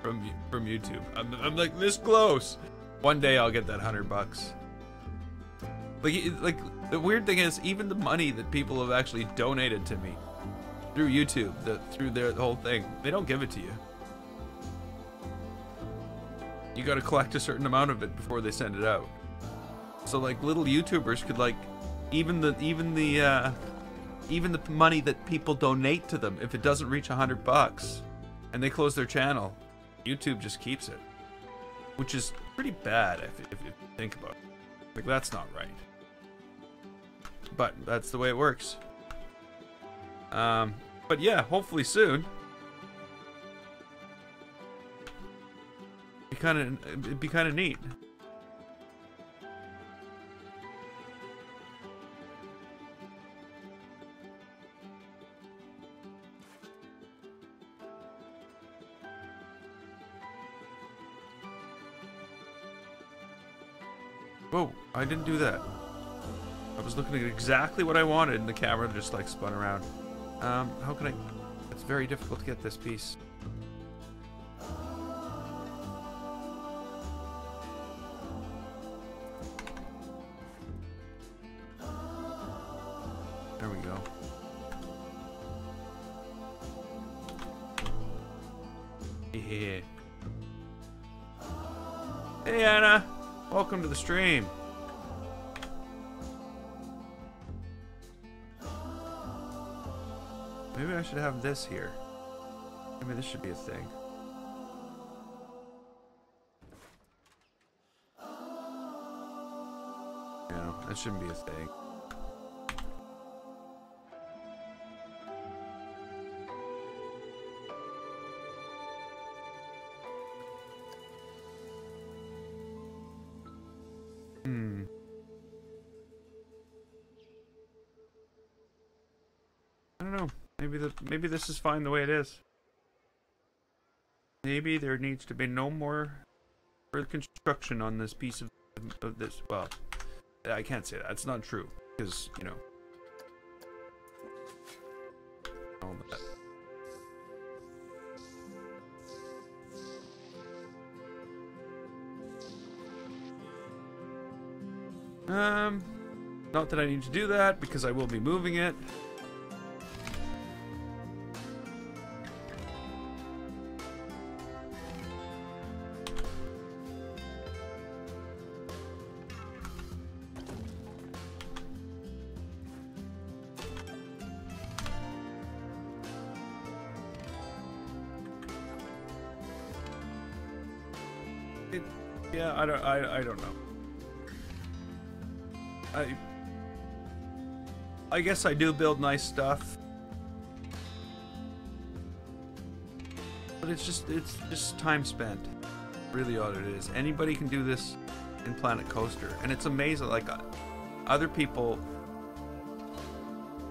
A: From YouTube. I'm like this close. One day I'll get that $100. Like the weird thing is, even the money that people have actually donated to me through YouTube, through the whole thing, they don't give it to you. You got to collect a certain amount of it before they send it out. So like little YouTubers could, like, even the money that people donate to them, if it doesn't reach $100 and they close their channel, YouTube just keeps it, which is pretty bad if you think about it. Like, that's not right, but that's the way it works. But yeah, hopefully soon. It'd be kind of neat. Whoa, I didn't do that. I was looking at exactly what I wanted and the camera just like spun around. How can I... It's very difficult to get this piece. There we go. Yeah. Hey Anna! Welcome to the stream. Maybe I should have this here. Maybe this should be a thing. No, that shouldn't be a thing. I don't know. Maybe this is fine the way it is. Maybe there needs to be no more further construction on this piece of this. Well, I can't say that. It's not true because you know. All that. Not that I need to do that because I will be moving it. Yeah, I don't know. I guess I do build nice stuff. But it's just time spent. Really all it is. Anybody can do this in Planet Coaster. And it's amazing, like other people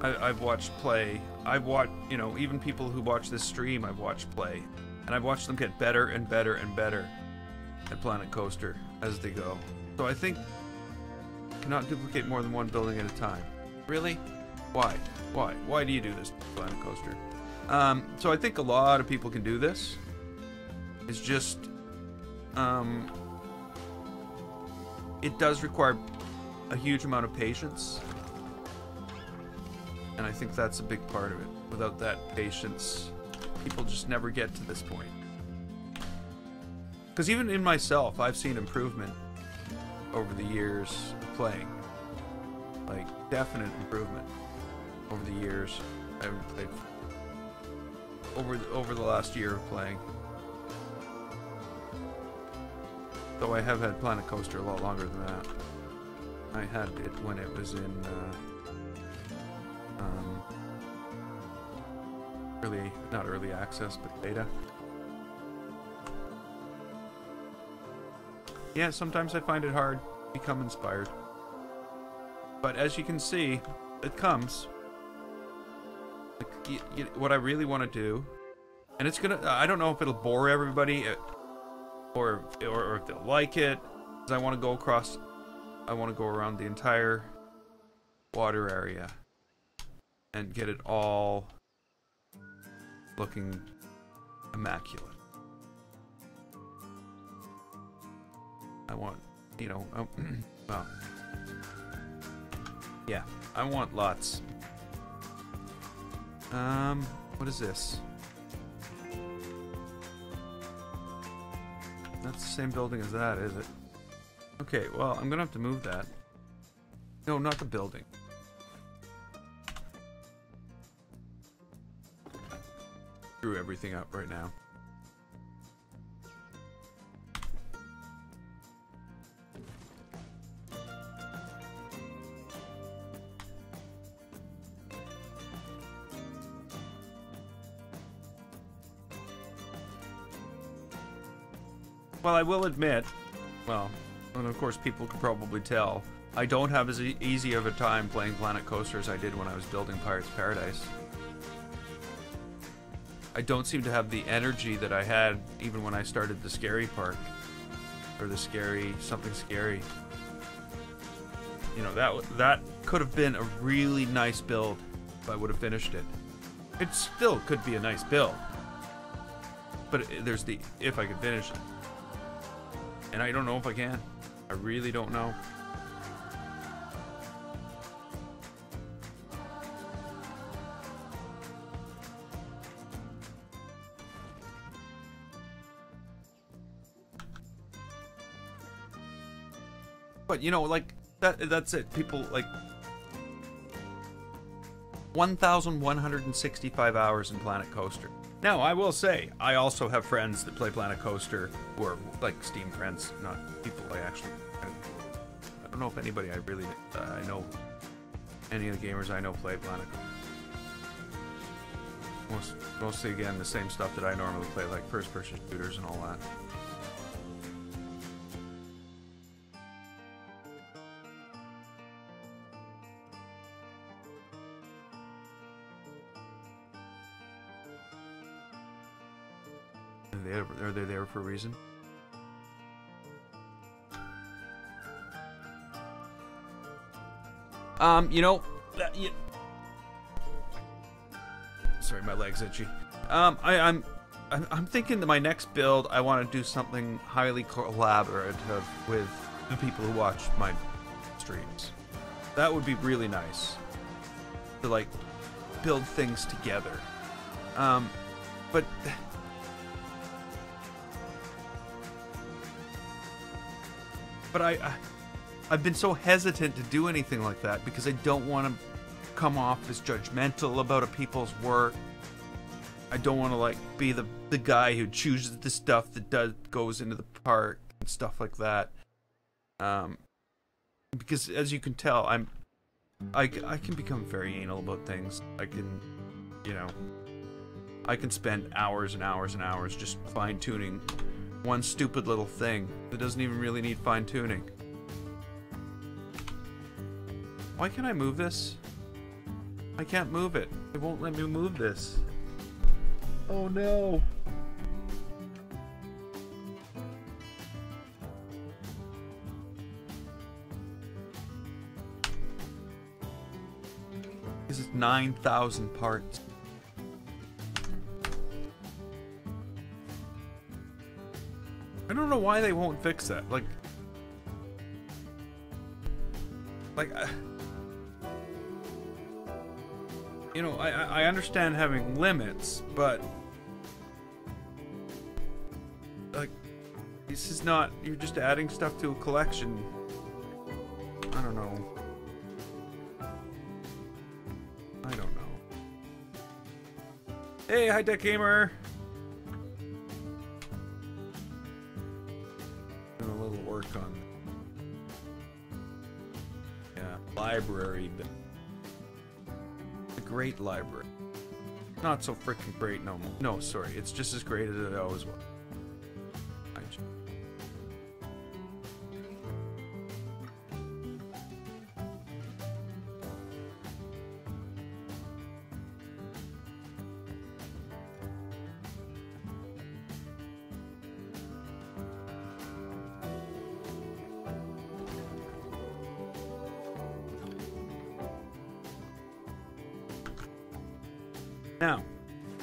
A: I've watched play. I've watched, you know, even people who watch this stream I've watched play. And I've watched them get better and better and better at Planet Coaster as they go. So I think you cannot duplicate more than one building at a time. Really? Why? Why do you do this, Planet Coaster? So I think a lot of people can do this. It's just, it does require a huge amount of patience. And I think that's a big part of it. Without that patience, people just never get to this point. Because even in myself, I've seen improvement over the years of playing. Like, definite improvement over the years. I haven't played over the last year of playing. Though I have had Planet Coaster a lot longer than that. I had it when it was in not early access, but beta. Yeah, sometimes I find it hard to become inspired. But as you can see, it comes. Like, what I really want to do, and it's gonna, I don't know if it'll bore everybody, or if they'll like it, because I want to go across, I want to go around the entire water area and get it all looking immaculate. I want, you know, well, yeah, I want lots. What is this? That's the same building as that, is it? Okay, well, I'm gonna have to move that. No, not the building. Screw everything up right now. Well, I will admit, well, and of course people could probably tell, I don't have as easy of a time playing Planet Coaster as I did when I was building Pirates Paradise. I don't seem to have the energy that I had even when I started the Scary Park. Or the something scary. You know, that could have been a really nice build if I would have finished it. It still could be a nice build. But there's the, if I could finish it. And I don't know if I can. I really don't know. But you know, like that's it. People like 1,165 hours in Planet Coaster. Now, I will say, I also have friends that play Planet Coaster who are like Steam friends, not people I actually. I don't know if anybody I really I know. Any of the gamers I know play Planet Coaster. Mostly again the same stuff that I normally play, like first-person shooters and all that. Are they there for a reason? You know, sorry, my leg's itchy. I'm thinking that my next build, I want to do something highly collaborative with the people who watch my streams. That would be really nice to like build things together. But I've been so hesitant to do anything like that because I don't want to come off as judgmental about a people's work. I don't want to like be the guy who chooses the stuff that goes into the park and stuff like that. Because as you can tell, I can become very anal about things. I can, you know, I can spend hours and hours and hours just fine-tuning one stupid little thing that doesn't even really need fine-tuning. Why can't I move this? I can't move it. It won't let me move this. Oh no. This is 9,000 parts. I don't know why they won't fix that. Like you know, I understand having limits, but like this is not, you're just adding stuff to a collection. I don't know. Hey, High Tech Gamer! Doing a little work on library, but a great library. Not so freaking great no more. No, sorry, it's just as great as it always was. Now,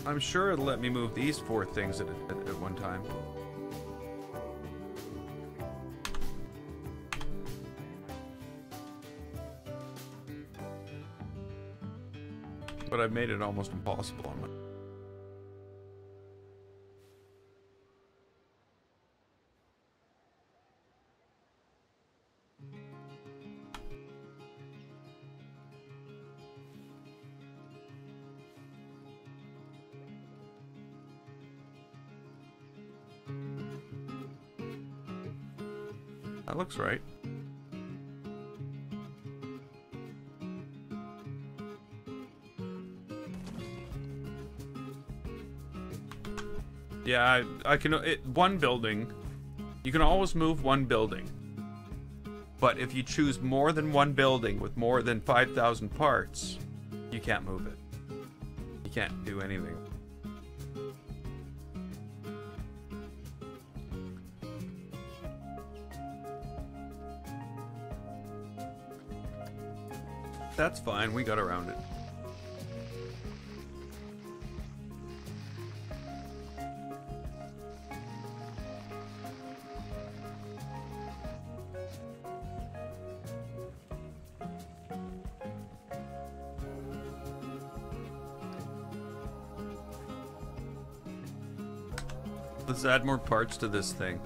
A: I'm sure it'll let me move these 4 things at one time. But I've made it almost impossible on my... That looks right. Yeah, I can... one building. You can always move one building. But if you choose more than one building with more than 5,000 parts, you can't move it. You can't do anything. That's fine, we got around it. Let's add more parts to this thing.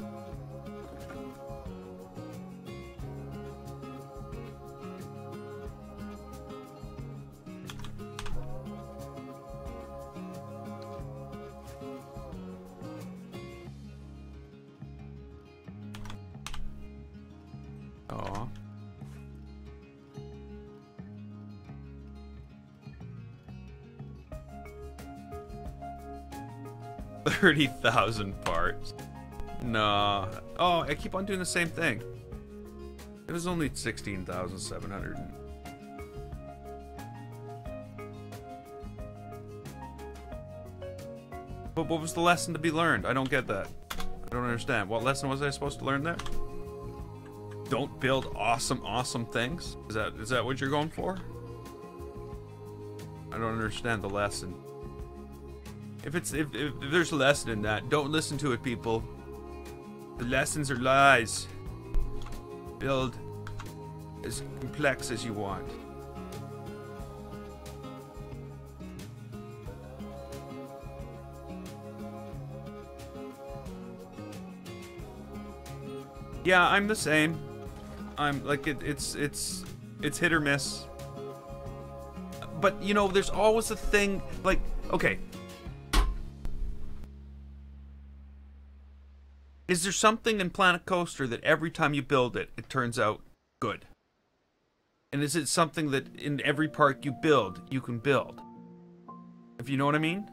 A: Aw. 30,000 parts. Nah. Oh, I keep on doing the same thing. It was only 16,700. But what was the lesson to be learned? I don't get that. I don't understand. What lesson was I supposed to learn there? Don't build awesome things? Is that what you're going for? I don't understand the lesson. If there's a lesson in that, don't listen to it, people. The lessons are lies. Build as complex as you want. Yeah, I'm the same. I'm like it's hit or miss. But you know, there's always a thing like, okay. Is there something in Planet Coaster that every time you build it, it turns out good? And is it something that in every park you build, you can build? If you know what I mean?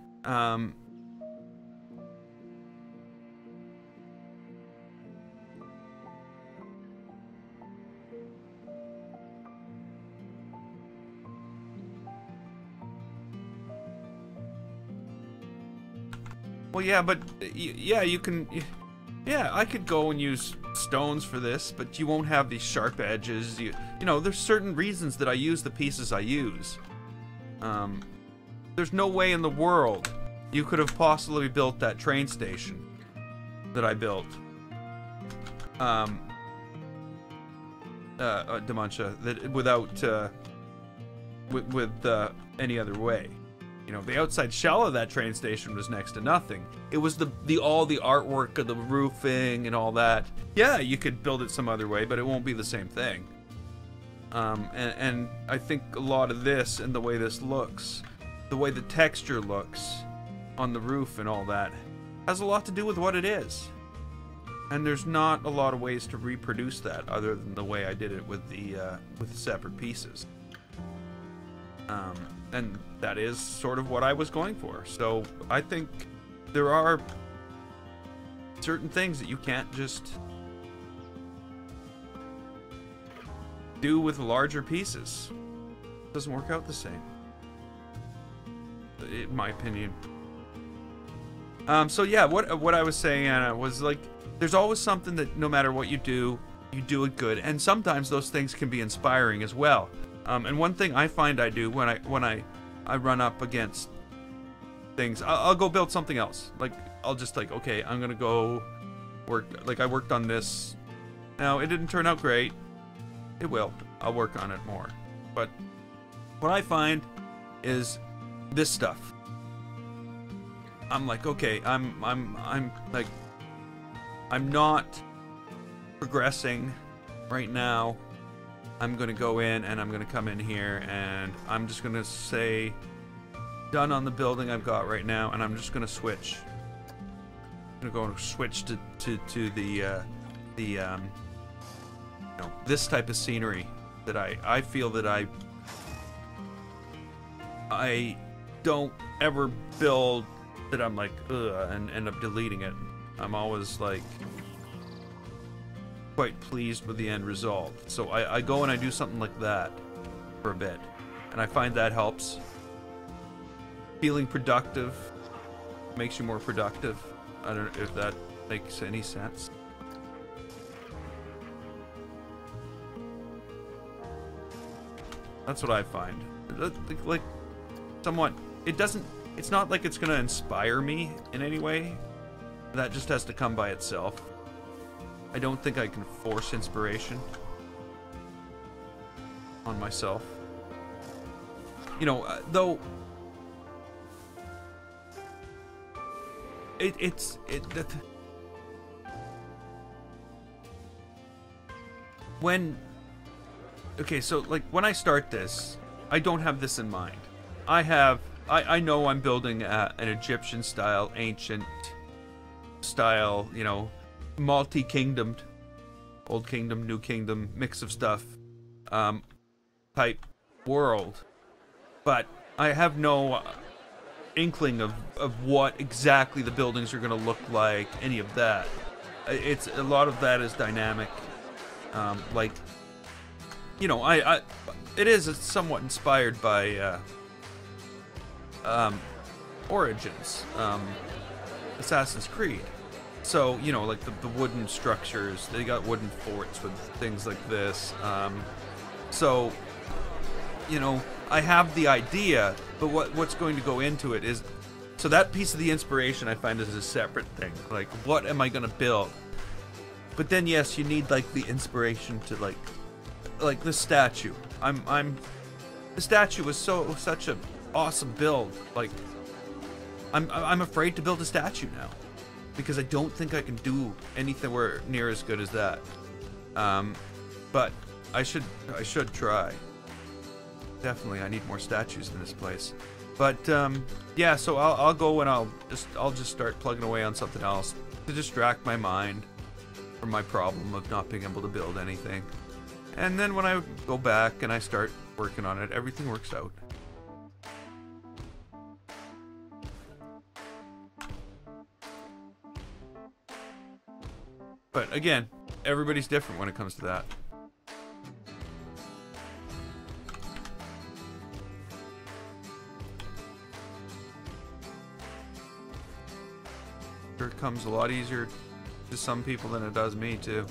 A: Well, yeah, but yeah, you can. Yeah, I could go and use stones for this, but you won't have these sharp edges. You know, there's certain reasons that I use the pieces I use. There's no way in the world you could have possibly built that train station that I built. Dementia, that without with any other way. You know, the outside shell of that train station was next to nothing. It was all the artwork of the roofing and all that. Yeah, you could build it some other way, but it won't be the same thing. And I think a lot of this and the way this looks, the way the texture looks on the roof and all that, has a lot to do with what it is. And there's not a lot of ways to reproduce that other than the way I did it with the separate pieces. And that is sort of what I was going for. So I think there are certain things that you can't just do with larger pieces. It doesn't work out the same, in my opinion. So yeah, what I was saying, Anna, was like, there's always something that no matter what you do it good, and sometimes those things can be inspiring as well. And one thing I find I do when I run up against things, I'll go build something else. Like, I'll just like, okay, I'm gonna go work. Like, I worked on this. Now, it didn't turn out great. It will. I'll work on it more. But what I find is this stuff. I'm like, okay, I'm like, I'm not progressing right now. I'm gonna go in and I'm gonna come in here and I'm just gonna say done on the building I've got right now, and I'm just gonna switch. I'm gonna go and switch to the you know, this type of scenery that I feel that I don't ever build that I'm like ugh and end up deleting it. I'm always like quite pleased with the end result. So I go and I do something like that for a bit, and I find that helps. Feeling productive makes you more productive. I don't know if that makes any sense. That's what I find. Like somewhat, it's not like it's gonna inspire me in any way. That just has to come by itself. I don't think I can force inspiration on myself. You know, though okay, so like when I start this, I don't have this in mind. I know I'm building an Egyptian style, ancient style, you know, multi-kingdomed, old kingdom, new kingdom, mix of stuff, type world, but I have no inkling of what exactly the buildings are going to look like, any of that. It's a lot of that is dynamic, like, you know, it is somewhat inspired by Origins, Assassin's Creed. So, you know, like the wooden structures, they got wooden forts with things like this. So, you know, I have the idea, but what's going to go into it is, so that piece of the inspiration I find is a separate thing. Like, what am I going to build? But then, yes, you need like the inspiration to like the statue. The statue was such a awesome build. Like, I'm afraid to build a statue now because I don't think I can do anything near as good as that. But I should try. Definitely, I need more statues in this place. But yeah, so I'll go and I'll just start plugging away on something else to distract my mind from my problem of not being able to build anything. And then when I go back and I start working on it, everything works out. But again, everybody's different when it comes to that. Sure, it comes a lot easier to some people than it does me too.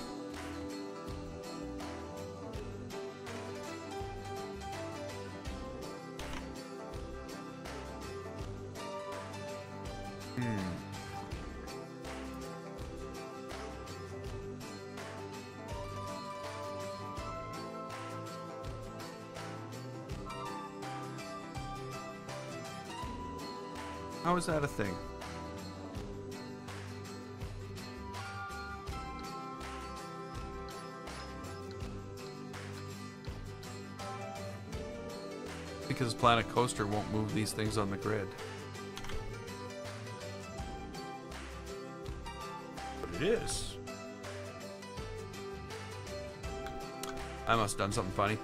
A: How is that a thing? Because Planet Coaster won't move these things on the grid. But it is. I must have done something funny.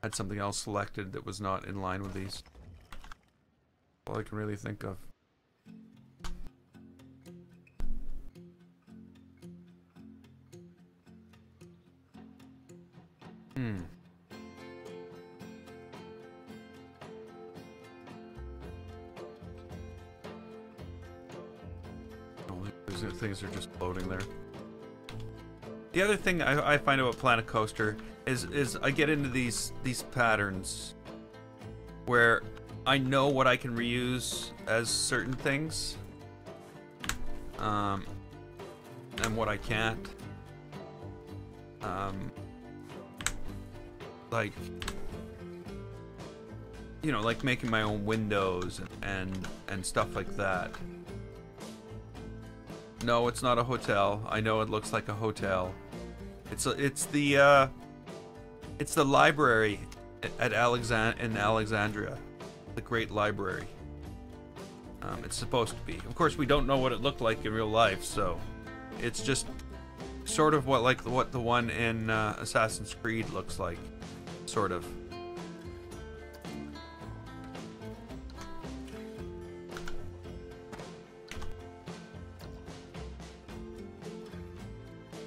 A: Had something else selected that was not in line with these. All I can really think of. Things are just floating there. The other thing I find about Planet Coaster is I get into these patterns where I know what I can reuse as certain things, and what I can't. Like, you know, like making my own windows and stuff like that. No, it's not a hotel. I know it looks like a hotel. It's the library at in Alexandria, the Great Library. It's supposed to be. Of course, we don't know what it looked like in real life, so it's just sort of what the one in Assassin's Creed looks like, sort of.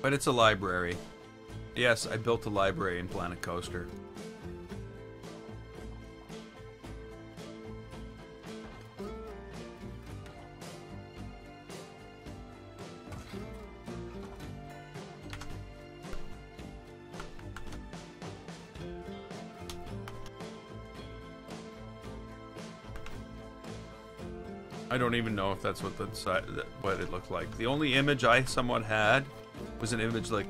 A: But it's a library. Yes, I built a library in Planet Coaster. I don't even know if that's what what it looked like. The only image I somewhat had was an image like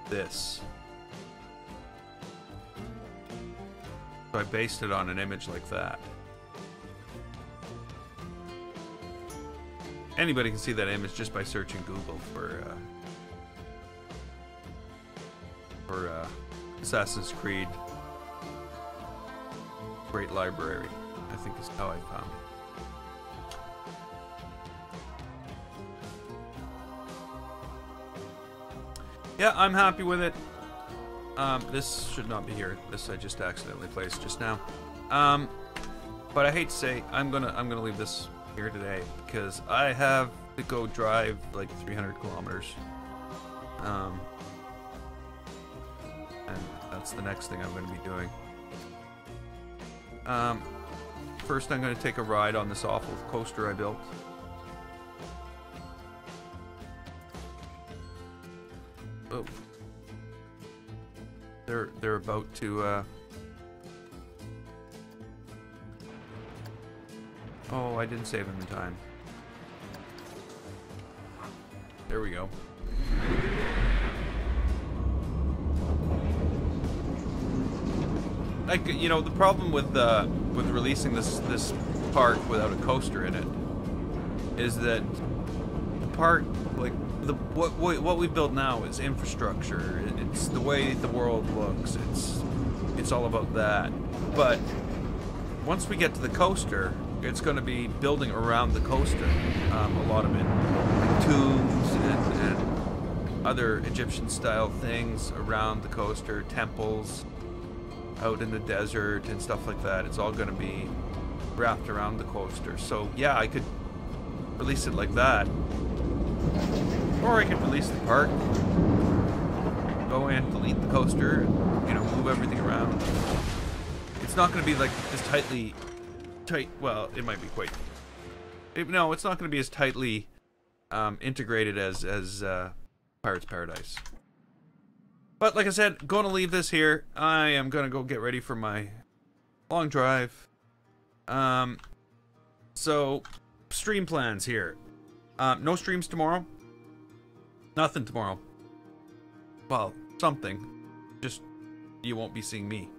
A: this. So I based it on an image like that. Anybody can see that image just by searching Google for Assassin's Creed Great Library, I think is how I found it. Yeah, I'm happy with it. This should not be here. This I just accidentally placed just now. But I hate to say, I'm gonna leave this here today because I have to go drive like 300 kilometers. And that's the next thing I'm gonna be doing. First, I'm going to take a ride on this awful coaster I built. Oh. They're about to, Oh, I didn't save them in time. There we go. Like, you know, the problem with releasing this park without a coaster in it is that the park, like, what we build now is infrastructure. It's the way the world looks. It's all about that. But once we get to the coaster, it's going to be building around the coaster. A lot of it, tombs and other Egyptian-style things around the coaster, temples out in the desert and stuff like that. It's all going to be wrapped around the coaster. So yeah, I could release it like that, or I could release the park, go in, delete the coaster, and, you know, move everything around. It's not going to be like as tight. Well, it might be quite. No, it's not going to be as tightly integrated as Pirates Paradise. But like I said, going to leave this here. I am going to go get ready for my long drive. So, stream plans here. No streams tomorrow. Nothing tomorrow. Well, something. Just, you won't be seeing me.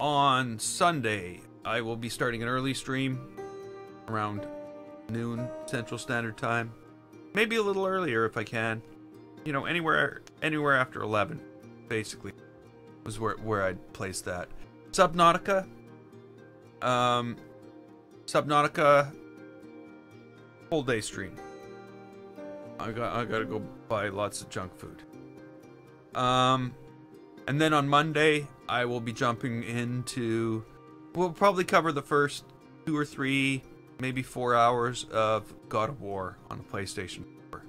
A: On Sunday, I will be starting an early stream around noon Central Standard Time. Maybe a little earlier if I can. You know, anywhere after 11, basically, was where I'd place that. Subnautica. Subnautica. Whole day stream. I gotta go buy lots of junk food. And then on Monday, I will be jumping into. We'll probably cover the first 2 or 3, maybe 4 hours of God of War on the PlayStation 4.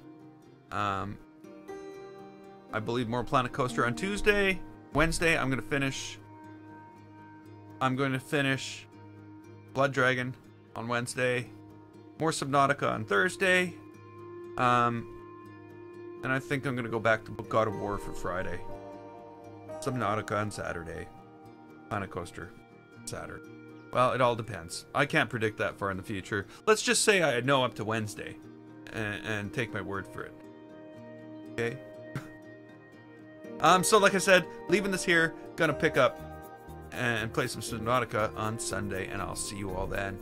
A: I believe more Planet Coaster on Tuesday. Wednesday, I'm going to finish Blood Dragon on Wednesday. More Subnautica on Thursday. And I think I'm going to go back to God of War for Friday. Subnautica on Saturday. Planet Coaster Saturday. Well, it all depends. I can't predict that far in the future. Let's just say I know up to Wednesday. And take my word for it. Okay? So like I said, leaving this here, gonna pick up and play some Subnautica on Sunday, and I'll see you all then.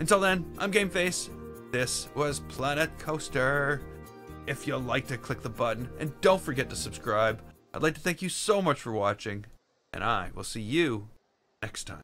A: Until then, I'm GameFace. This was Planet Coaster. If you liked it, click the button, and don't forget to subscribe. I'd like to thank you so much for watching, and I will see you next time.